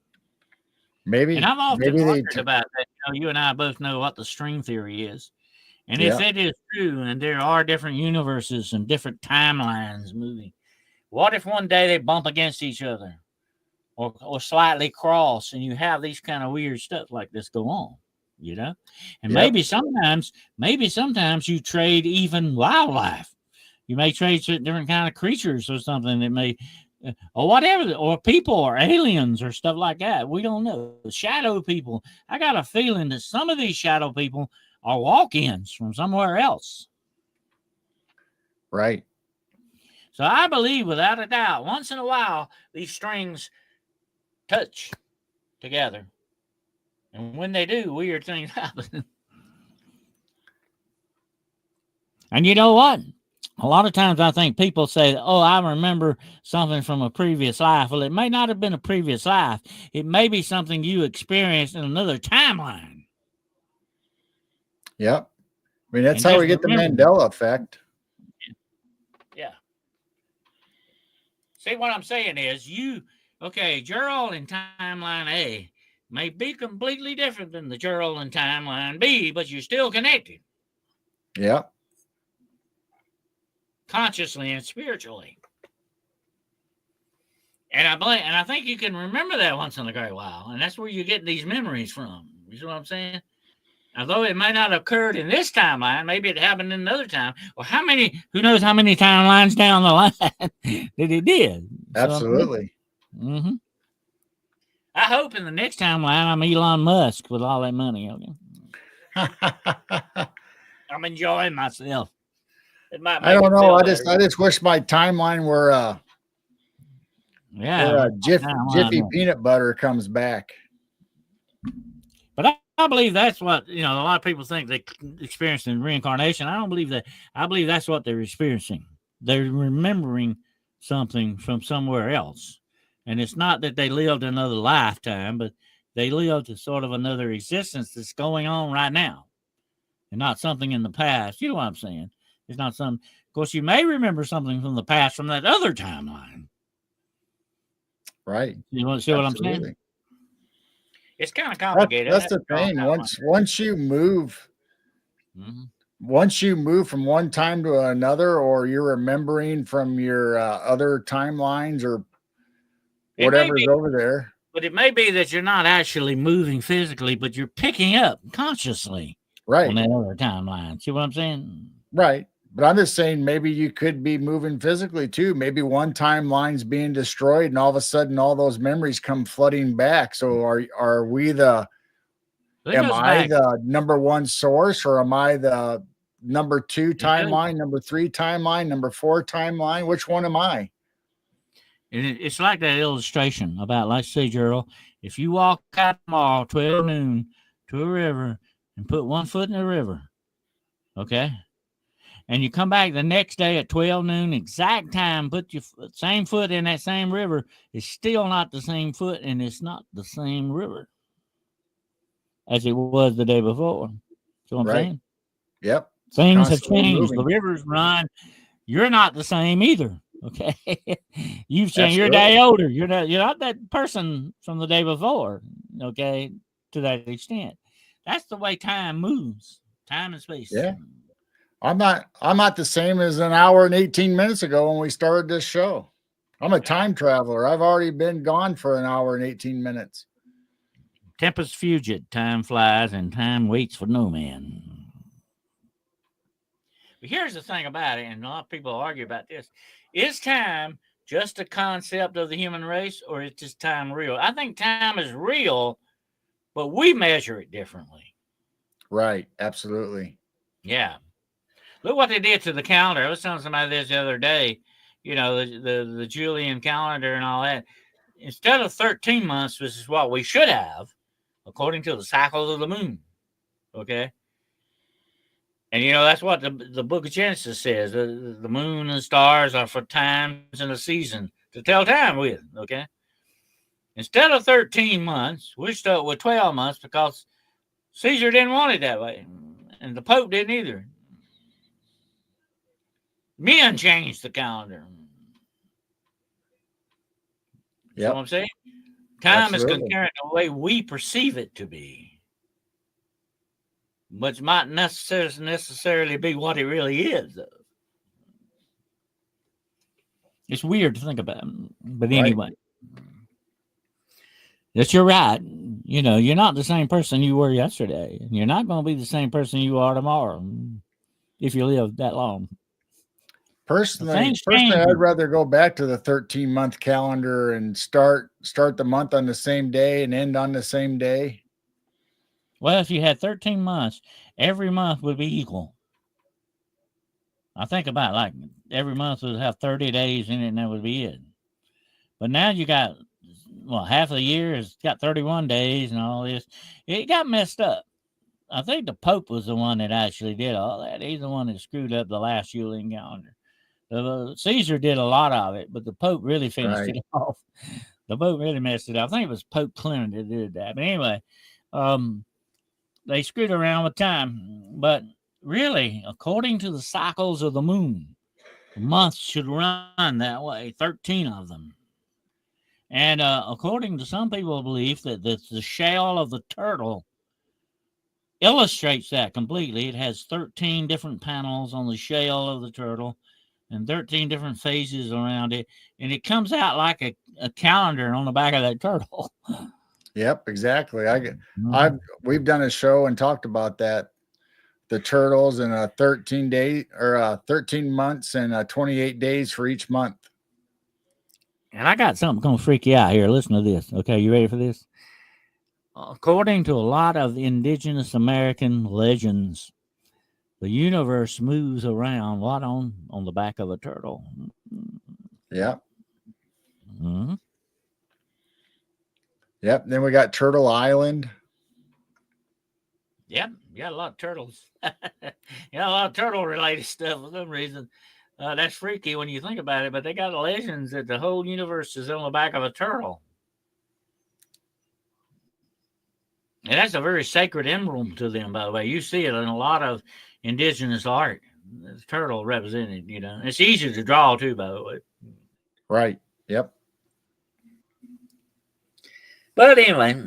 Speaker 2: Maybe.
Speaker 1: And I've often wondered about that. You know, you and I both know what the string theory is. And if it is true, and there are different universes and different timelines moving, what if one day they bump against each other or slightly cross, and you have these kind of weird stuff like this go on, you know? And maybe sometimes you trade even wildlife. You may trade different kind of creatures or something that may, or whatever, or people or aliens or stuff like that. We don't know. Shadow people. I got a feeling that some of these shadow people are walk-ins from somewhere else.
Speaker 2: Right.
Speaker 1: So I believe, without a doubt, once in a while, these strings touch together. And when they do, weird things happen. And you know what? A lot of times I think people say, oh, I remember something from a previous life. Well, it may not have been a previous life. It may be something you experienced in another timeline.
Speaker 2: Yep. I mean, that's
Speaker 1: And
Speaker 2: how
Speaker 1: just
Speaker 2: we get the
Speaker 1: remember.
Speaker 2: Mandela effect.
Speaker 1: Yeah. See, what I'm saying is okay, Gerald in timeline A may be completely different than the Gerald in timeline B, but you're still connected.
Speaker 2: Yep.
Speaker 1: Consciously and spiritually. And I think you can remember that once in a great while. And that's where you get these memories from. You see what I'm saying? Although it may not have occurred in this timeline, maybe it happened in another time. Well, who knows how many timelines down the line that it did?
Speaker 2: Absolutely.
Speaker 1: Mm-hmm. I hope in the next timeline I'm Elon Musk with all that money. Okay? I'm enjoying myself. It might make
Speaker 2: I don't
Speaker 1: it
Speaker 2: know.
Speaker 1: feel
Speaker 2: I
Speaker 1: better.
Speaker 2: just wish my timeline were where Jiffy peanut butter comes back.
Speaker 1: But I believe that's what, a lot of people think they experienced in reincarnation. I don't believe that. I believe that's what they're experiencing. They're remembering something from somewhere else. And it's not that they lived another lifetime, but they lived a sort of another existence that's going on right now and not something in the past. You know what I'm saying? It's not something. Of course, you may remember something from the past from that other timeline.
Speaker 2: Right.
Speaker 1: You want to see what I'm saying? It's kind of complicated.
Speaker 2: That's the thing. Once you move,
Speaker 1: mm-hmm.
Speaker 2: Once you move from one time to another, or you're remembering from your other timelines or whatever's over there.
Speaker 1: But it may be that you're not actually moving physically, but you're picking up consciously
Speaker 2: right
Speaker 1: on that other timeline. See what I'm saying?
Speaker 2: Right. But I'm just saying maybe you could be moving physically too. Maybe one timeline's being destroyed and all of a sudden all those memories come flooding back. So are we the number one source, or am I the number 2 timeline, number 3 timeline, number 4 timeline? Which one am I?
Speaker 1: It's like that illustration about, let's say, Gerald, if you walk out tomorrow, 12 noon, to a river and put one foot in the river, okay? And you come back the next day at 12 noon, exact time, put your same foot in that same river, it's still not the same foot, and it's not the same river as it was the day before. See what I'm saying?
Speaker 2: Yep.
Speaker 1: Things have changed. The rivers run. You're not the same either. Okay. You've changed. You're a day older. You're not that person from the day before. Okay. To that extent. That's the way time moves. Time and space.
Speaker 2: Yeah. I'm not the same as an hour and 18 minutes ago when we started this show. I'm a time traveler. I've already been gone for an hour and 18 minutes.
Speaker 1: Tempus fugit, time flies and time waits for no man. But here's the thing about it, and a lot of people argue about this. Is time just a concept of the human race, or is just time real? I think time is real, but we measure it differently.
Speaker 2: Right. Absolutely.
Speaker 1: Yeah. Look what they did to the calendar. I was telling somebody this the other day, the Julian calendar and all that. Instead of 13 months, which is what we should have, according to the cycles of the moon. Okay? And, that's what the book of Genesis says. The moon and stars are for times and a season to tell time with. Okay? Instead of 13 months, we stuck with 12 months because Caesar didn't want it that way. And the Pope didn't either. Men changed the calendar.
Speaker 2: Yeah.
Speaker 1: You know what I'm saying? Time is concurrent the way we perceive it to be. But it might necessarily be what it really is, though. It's weird to think about. But anyway. Yes, you're right. You're not the same person you were yesterday. You're not going to be the same person you are tomorrow if you live that long.
Speaker 2: Personally, I'd rather go back to the 13-month calendar and start the month on the same day and end on the same day.
Speaker 1: Well, if you had 13 months, every month would be equal. I think about like every month would have 30 days in it, and that would be it. But now you got, half of the year has got 31 days and all this. It got messed up. I think the Pope was the one that actually did all that. He's the one that screwed up the last Julian calendar. Caesar did a lot of it, but the Pope really finished
Speaker 2: Right.
Speaker 1: it off. The Pope really messed it up. I think it was Pope Clement that did that. But anyway, um, they screwed around with time. But really, according to the cycles of the moon, the months should run that way, 13 of them. And according to some people's belief, that the shell of the turtle illustrates that completely. It has 13 different panels on the shell of the turtle and 13 different phases around it. And it comes out like a calendar on the back of that turtle.
Speaker 2: Yep, exactly.
Speaker 1: Mhm.
Speaker 2: We've done a show and talked about that. The turtles in a 13 months and 28 days for each month.
Speaker 1: And I got something going to freak you out here. Listen to this. Okay, you ready for this? According to a lot of indigenous American legends, the universe moves around what on the back of a turtle.
Speaker 2: Yep.
Speaker 1: Mm-hmm.
Speaker 2: Yep. Then we got Turtle Island.
Speaker 1: Yep, you got a lot of turtles. You got a lot of turtle related stuff for some reason. That's freaky when you think about it, but they got legends that the whole universe is on the back of a turtle. And that's a very sacred emblem to them, by the way. You see it in a lot of indigenous art. The turtle represented, It's easy to draw too, by the way.
Speaker 2: Right. Yep.
Speaker 1: But anyway,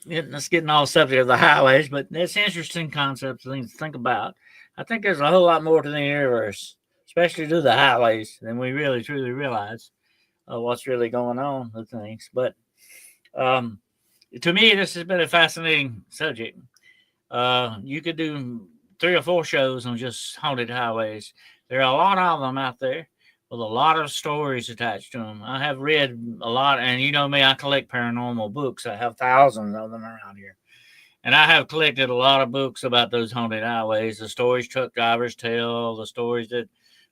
Speaker 1: let's get all subject of the highways, but it's interesting concepts, things to think about. I think there's a whole lot more to the universe, especially to the highways, than we really truly realize what's really going on with things. But to me, this has been a fascinating subject. You could do 3 or 4 shows on just haunted highways. There are a lot of them out there with a lot of stories attached to them. I have read a lot, and you know me, I collect paranormal books. I have thousands of them around here. And I have collected a lot of books about those haunted highways, the stories truck drivers tell, the stories that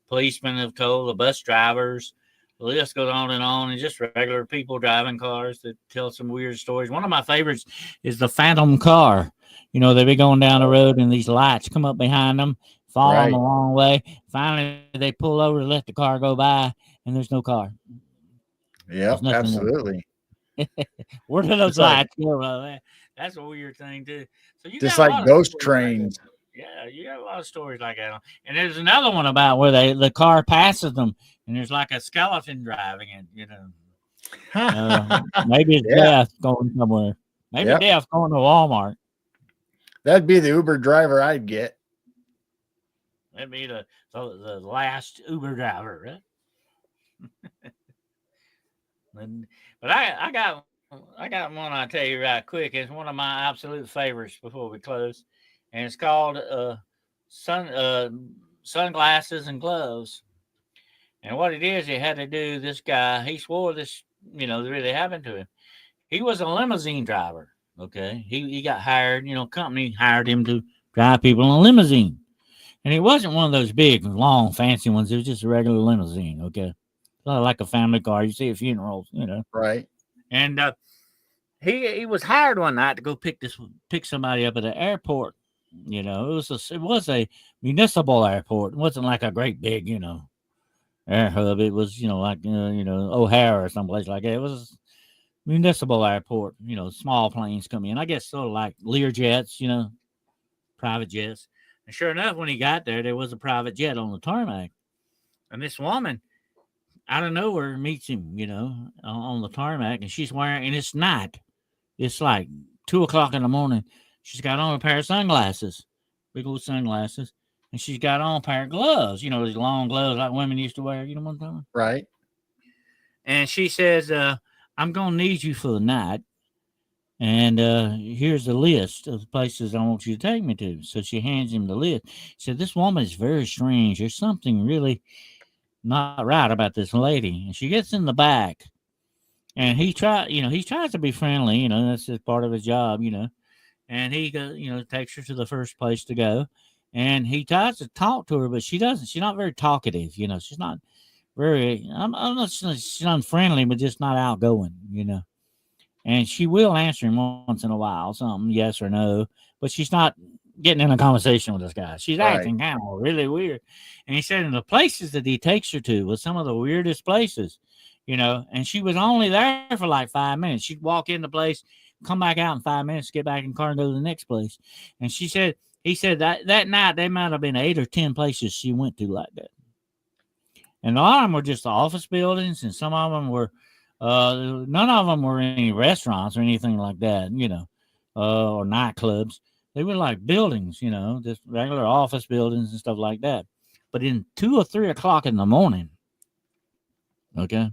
Speaker 1: policemen have told, the bus drivers. The list goes on, and just regular people driving cars that tell some weird stories. One of my favorites is the phantom car. They be going down the road, and these lights come up behind them, follow them a
Speaker 2: Right.
Speaker 1: long way. Finally, they pull over to let the car go by, and there's no car. There's
Speaker 2: Yep.
Speaker 1: nothing
Speaker 2: Absolutely.
Speaker 1: there. Where do those
Speaker 2: It's like
Speaker 1: lights go? That's a weird thing too. So you
Speaker 2: just
Speaker 1: got a
Speaker 2: like
Speaker 1: lot of
Speaker 2: ghost
Speaker 1: stories like that.
Speaker 2: trains.
Speaker 1: Yeah, you got a lot of stories like that. And there's another one about where the car passes them, and there's like a skeleton driving it. Maybe it's
Speaker 2: Yeah.
Speaker 1: death going somewhere. Maybe
Speaker 2: Yep.
Speaker 1: death going to Walmart.
Speaker 2: That'd be the Uber driver I'd get.
Speaker 1: That'd be the last Uber driver, right? And, but I got one I tell you right quick. It's one of my absolute favorites before we close, and it's called sunglasses and gloves. And what it is, he had to do. This guy, he swore this, really happened to him. He was a limousine driver. Okay, he got hired. Company hired him to drive people in a limousine, and it wasn't one of those big, long, fancy ones. It was just a regular limousine. Okay, like a family car you see at funerals.
Speaker 2: Right.
Speaker 1: And he was hired one night to go pick somebody up at the airport. It was a municipal airport. It wasn't like a great big air hub. It was like O'Hare or someplace like that. It was municipal airport. Small planes come in. I guess sort of like Lear jets. Private jets. And sure enough, when he got there was a private jet on the tarmac, and this woman out of nowhere meets him. On the tarmac, and she's wearing, and it's night. It's like 2 o'clock in the morning. She's got on a pair of sunglasses, big old sunglasses, and she's got on a pair of gloves. These long gloves like women used to wear. You know what I'm talking about?
Speaker 2: Right.
Speaker 1: And she says, "I'm gonna need you for the night, and here's the list of the places I want you to take me to." So she hands him the list. She said, "This woman is very strange. There's something really not right about this lady." And she gets in the back. And he tries to be friendly, that's just part of his job. And he goes, takes her to the first place to go. And he tries to talk to her, but she doesn't. She's not very talkative, she's not very, I'm not saying she's unfriendly, but just not outgoing. And she will answer him once in a while, something, yes or no, but she's not getting in a conversation with this guy. She's
Speaker 2: Right.
Speaker 1: acting kind of really weird. And he said, and the places that he takes her to was some of the weirdest places, and she was only there for like 5 minutes. She'd walk in the place, come back out in 5 minutes, get back in the car and go to the next place. And he said that night there might have been 8 or 10 places she went to like that. And a lot of them were just office buildings, and some of them were, none of them were any restaurants or anything like that, or nightclubs. They were like buildings, just regular office buildings and stuff like that. But in 2 or 3 o'clock in the morning, okay.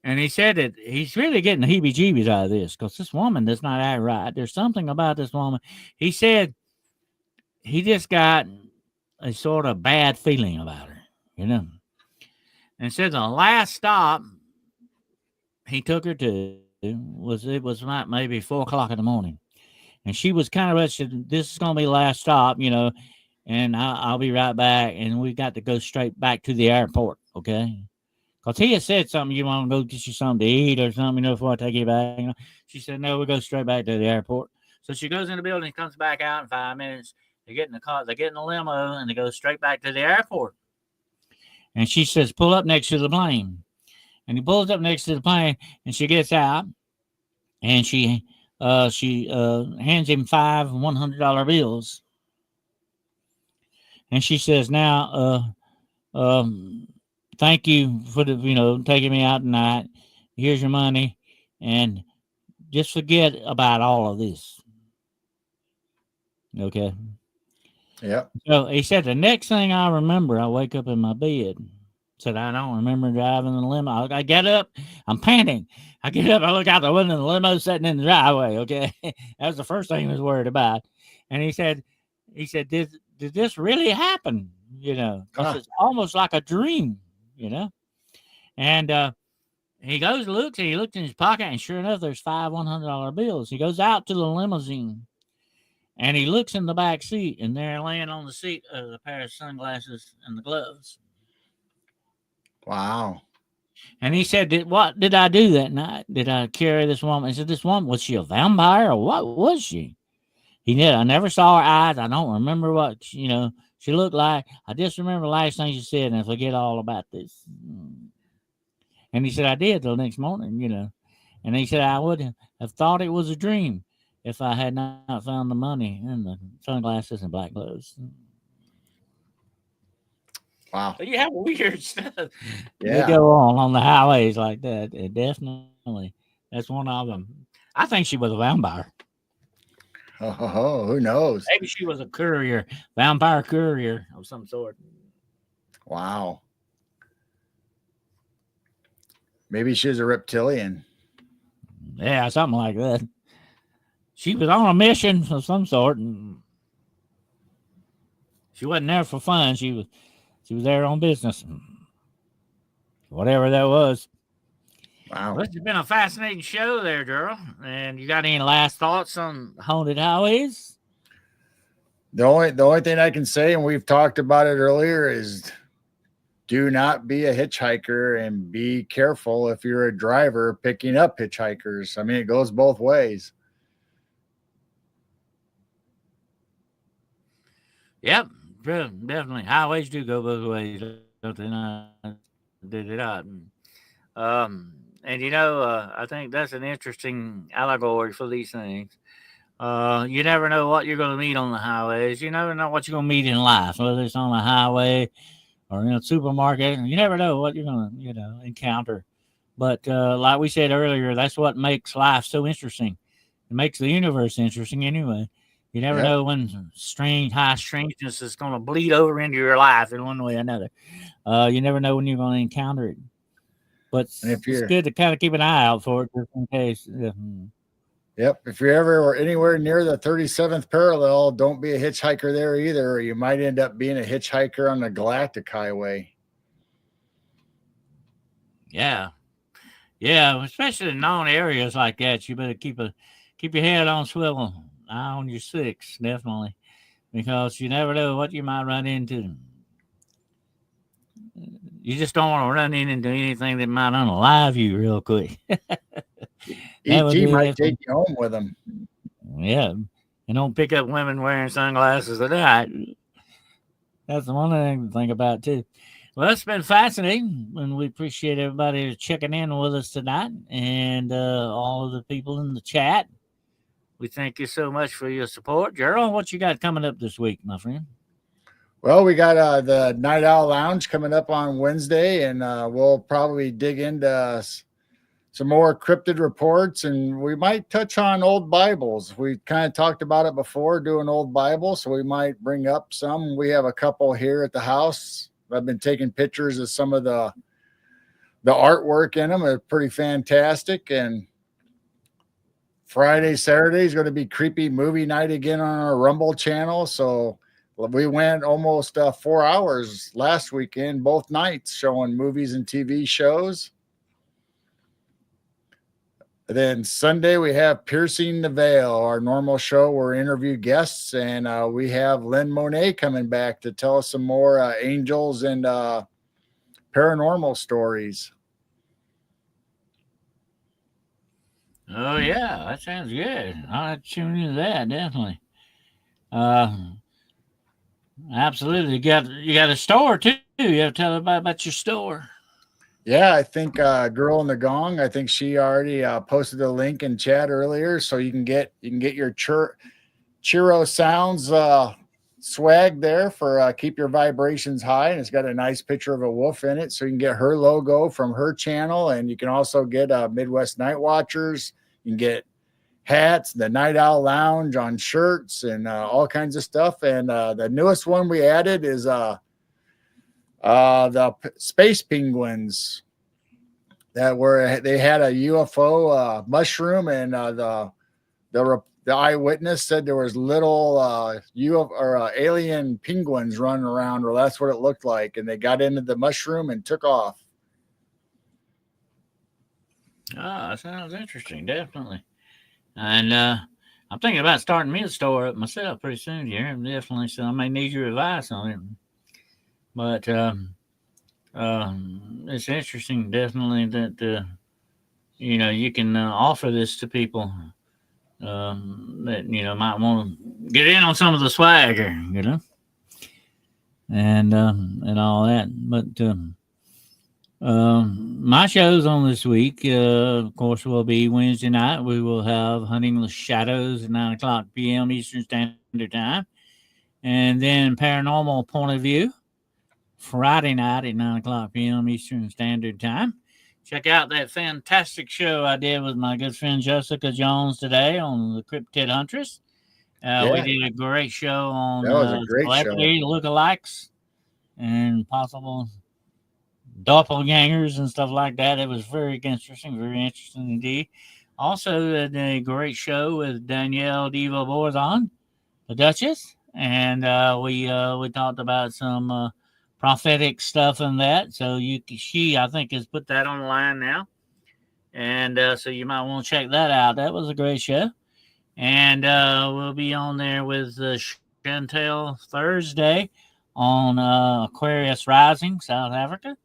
Speaker 1: And he said that he's really getting the heebie jeebies out of this because this woman does not act right. There's something about this woman. He said he just got a sort of bad feeling about her, And said the last stop he took her to was like maybe 4 o'clock in the morning, and she was kind of rushed. This is gonna be the last stop, and I'll be right back. And we got to go straight back to the airport, okay? Because he had said something, you want to go get you something to eat or something, before I take you back. She said, no, we go straight back to the airport. So she goes in the building, comes back out in 5 minutes. They get in the car, they get in the limo, and they go straight back to the airport. And she says, pull up next to the plane. And he pulls up next to the plane, and she gets out, and she hands him 5 $100 bills. And she says, now, thank you for taking me out tonight. Here's your money, and just forget about all of this. Okay.
Speaker 2: Yep.
Speaker 1: So he said the next thing I remember, I wake up in my bed. Said I don't remember driving the limo. I get up, I'm panting. I get up, I look out the window, the limo sitting in the driveway. Okay, that was the first thing he was worried about. And he said, did this really happen? Because it's almost like a dream. And he goes, looks, and he looked in his pocket, and sure enough, there's 5 $100 bills. He goes out to the limousine, and he looks in the back seat, and there laying on the seat a pair of sunglasses and the gloves.
Speaker 2: Wow.
Speaker 1: And he said, what did I do that night? Did I carry this woman? He said, this woman, was she a vampire or what was she? He did. I never saw her eyes. I don't remember what, she looked like. I just remember the last thing she said, and I forget all about this. And he said, I did till next morning, And he said, I would have thought it was a dream if I had not found the money and the sunglasses and black clothes.
Speaker 2: Wow.
Speaker 1: So you have weird stuff.
Speaker 2: Yeah.
Speaker 1: They go on the highways like that. It definitely. That's one of them. I think she was a vampire.
Speaker 2: Oh, who knows?
Speaker 1: Maybe she was a courier, vampire courier of some sort.
Speaker 2: Wow. Maybe she was a reptilian.
Speaker 1: Yeah, something like that. She was on a mission of some sort, and she wasn't there for fun. She was there on business. Whatever that was.
Speaker 2: Wow.
Speaker 1: Well, it's been a fascinating show there, Gerald. And you got any last thoughts on haunted highways?
Speaker 2: The only thing I can say, and we've talked about it earlier, is do not be a hitchhiker and be careful if you're a driver picking up hitchhikers. I mean, it goes both ways.
Speaker 1: Yep, definitely. Highways do go both ways, don't they? Did it not? And I think that's an interesting allegory for these things. You never know what you're going to meet on the highways. You never know what you're going to meet in life, whether it's on a highway or in a supermarket. You never know what you're going to, encounter. But like we said earlier, that's what makes life so interesting. It makes the universe interesting anyway. You never know when high strangeness is going to bleed over into your life in one way or another. You never know when you're going to encounter it. But it's good to kind of keep an eye out for it just in case.
Speaker 2: Yep. If you're ever anywhere near the 37th parallel, don't be a hitchhiker there either, or you might end up being a hitchhiker on the Galactic Highway.
Speaker 1: Yeah. Yeah, especially in known areas like that, you better keep your head on swivel, eye on your six, definitely, because you never know what you might run into. You just don't want to run into anything that might unalive you real quick.
Speaker 2: E.T. might take you home with him.
Speaker 1: Yeah. and don't pick up women wearing sunglasses at night. That's one thing to think about too. Well, it's been fascinating, and we appreciate everybody checking in with us tonight, and all of the people in the chat. We thank you so much for your support, Gerald. What you got coming up this week, my friend?
Speaker 2: Well, we got the Night Owl Lounge coming up on Wednesday, and we'll probably dig into some more cryptid reports, and we might touch on old Bibles. We kind of talked about it before, doing old Bibles, so we might bring up some. We have a couple here at the house. I've been taking pictures of some of the artwork in them. It's pretty fantastic. And Friday, Saturday is going to be creepy movie night again on our Rumble channel. So we went almost 4 hours last weekend, both nights, showing movies and TV shows. And then Sunday, we have Piercing the Veil, our normal show where we interview guests. And we have Lynn Monet coming back to tell us some more angels and paranormal stories.
Speaker 1: Oh yeah, that sounds good. I'll tune into that definitely. Absolutely. You got a store too. You have to tell everybody about your store.
Speaker 2: Yeah, I think Girl in the Gong. I think she already posted a link in chat earlier, so you can get your Chiro Sounds swag there for keep your vibrations high, and it's got a nice picture of a wolf in it, so you can get her logo from her channel, and you can also get Midwest Night Watchers. You can get hats, the Night Owl Lounge on shirts, and all kinds of stuff. And the newest one we added is the space penguins that they had a UFO mushroom, and the eyewitness said there was little alien penguins running around, or that's what it looked like, and they got into the mushroom and took off.
Speaker 1: Ah, sounds interesting, definitely. And I'm thinking about starting me a store up myself pretty soon here. Definitely, so I may need your advice on it. But it's interesting, definitely, that you can offer this to people that might want to get in on some of the swagger, and all that. But my shows on this week, of course, will be Wednesday night. We will have Hunting the Shadows at 9 o'clock p.m. Eastern Standard Time, and then Paranormal Point of View Friday night at 9 o'clock p.m. Eastern Standard Time. Check out that fantastic show I did with my good friend Jessica Jones today on the Cryptid Huntress. We did a great show on celebrity lookalikes and possible doppelgangers and stuff like that. It was very interesting indeed. Also, a great show with Danielle Diva Borzon, the Duchess, and we talked about some prophetic stuff and that. So she I think has put that online now, and so you might want to check that out. That was a great show, and we'll be on there with Chantel Thursday on Aquarius Rising, South Africa,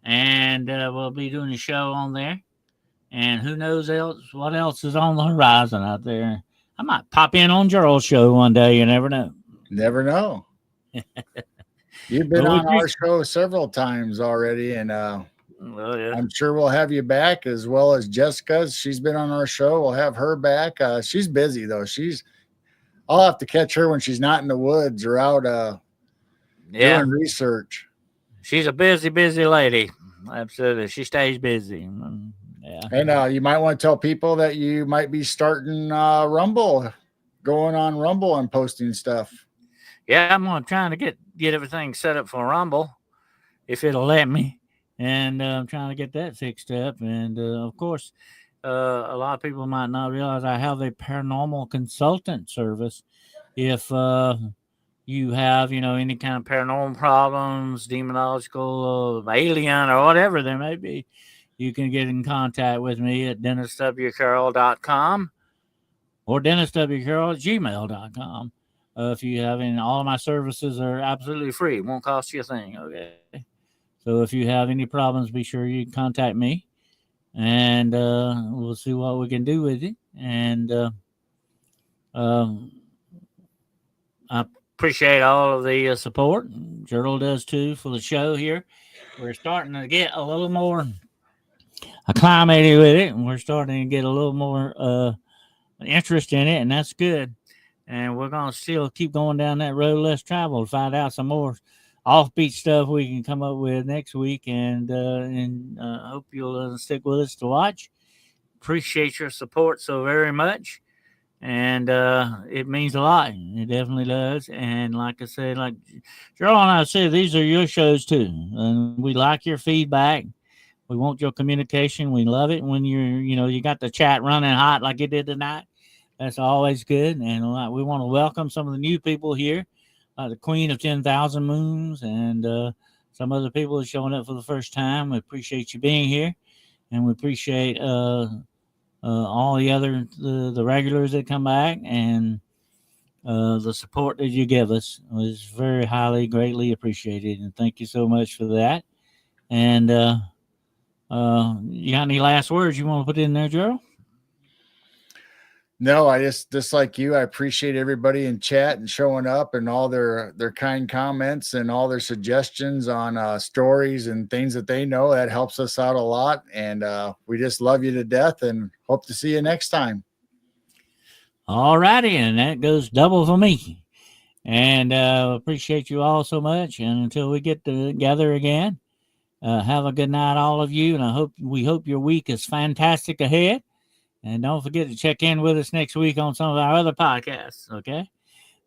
Speaker 1: and we'll be doing a show on there. And who knows what else is on the horizon out there? I might pop in on Gerald's show one day. You never know.
Speaker 2: Never know. You've been on our show several times already, and I'm sure we'll have you back, as well as Jessica's. She's been on our show. We'll have her back. She's busy though. I'll have to catch her when she's not in the woods or out doing research.
Speaker 1: She's a busy lady. Absolutely, she stays busy. Yeah.
Speaker 2: And you might want to tell people that you might be starting Rumble, going on Rumble and posting stuff.
Speaker 1: Yeah, I'm trying to get everything set up for Rumble, if it'll let me, and I'm trying to get that fixed up. And of course, a lot of people might not realize I have a paranormal consultant service. If you have, any kind of paranormal problems, demonological, alien, or whatever there may be, you can get in contact with me at DennisWCarroll.com or DennisWCarroll@gmail.com. If you have any, all of my services are absolutely free. It won't cost you a thing, okay? So if you have any problems, be sure you contact me, and we'll see what we can do with it. And I appreciate all of the support. Gerald does too for the show here. We're starting to get a little more acclimated with it, and we're starting to get a little more interest in it, and that's good. And we're gonna still keep going down that road less traveled, find out some more offbeat stuff we can come up with next week, and hope you'll stick with us to watch. Appreciate your support so very much, and it means a lot. It definitely does. And like I said, like Gerald and I said, these are your shows too, and we like your feedback. We want your communication. We love it when you got the chat running hot like you did tonight. That's always good. And we want to welcome some of the new people here, the Queen of 10,000 Moons, and some other people that are showing up for the first time. We appreciate you being here, and we appreciate all the other the regulars that come back, and the support that you give us is very highly, greatly appreciated. And thank you so much for that. And you got any last words you want to put in there, Gerald?
Speaker 2: No, I just like you. I appreciate everybody in chat and showing up and all their kind comments and all their suggestions on stories and things that they know. That helps us out a lot, and we just love you to death and hope to see you next time.
Speaker 1: All righty, and that goes double for me. And appreciate you all so much. And until we get together again, have a good night, all of you. And we hope your week is fantastic ahead. And don't forget to check in with us next week on some of our other podcasts, okay?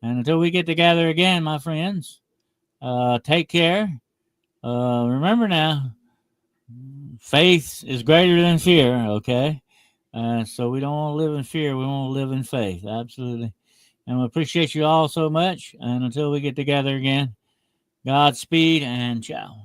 Speaker 1: And until we get together again, my friends, take care. Remember now, faith is greater than fear, okay? So we don't want to live in fear. We want to live in faith. Absolutely. And we appreciate you all so much. And until we get together again, Godspeed and ciao.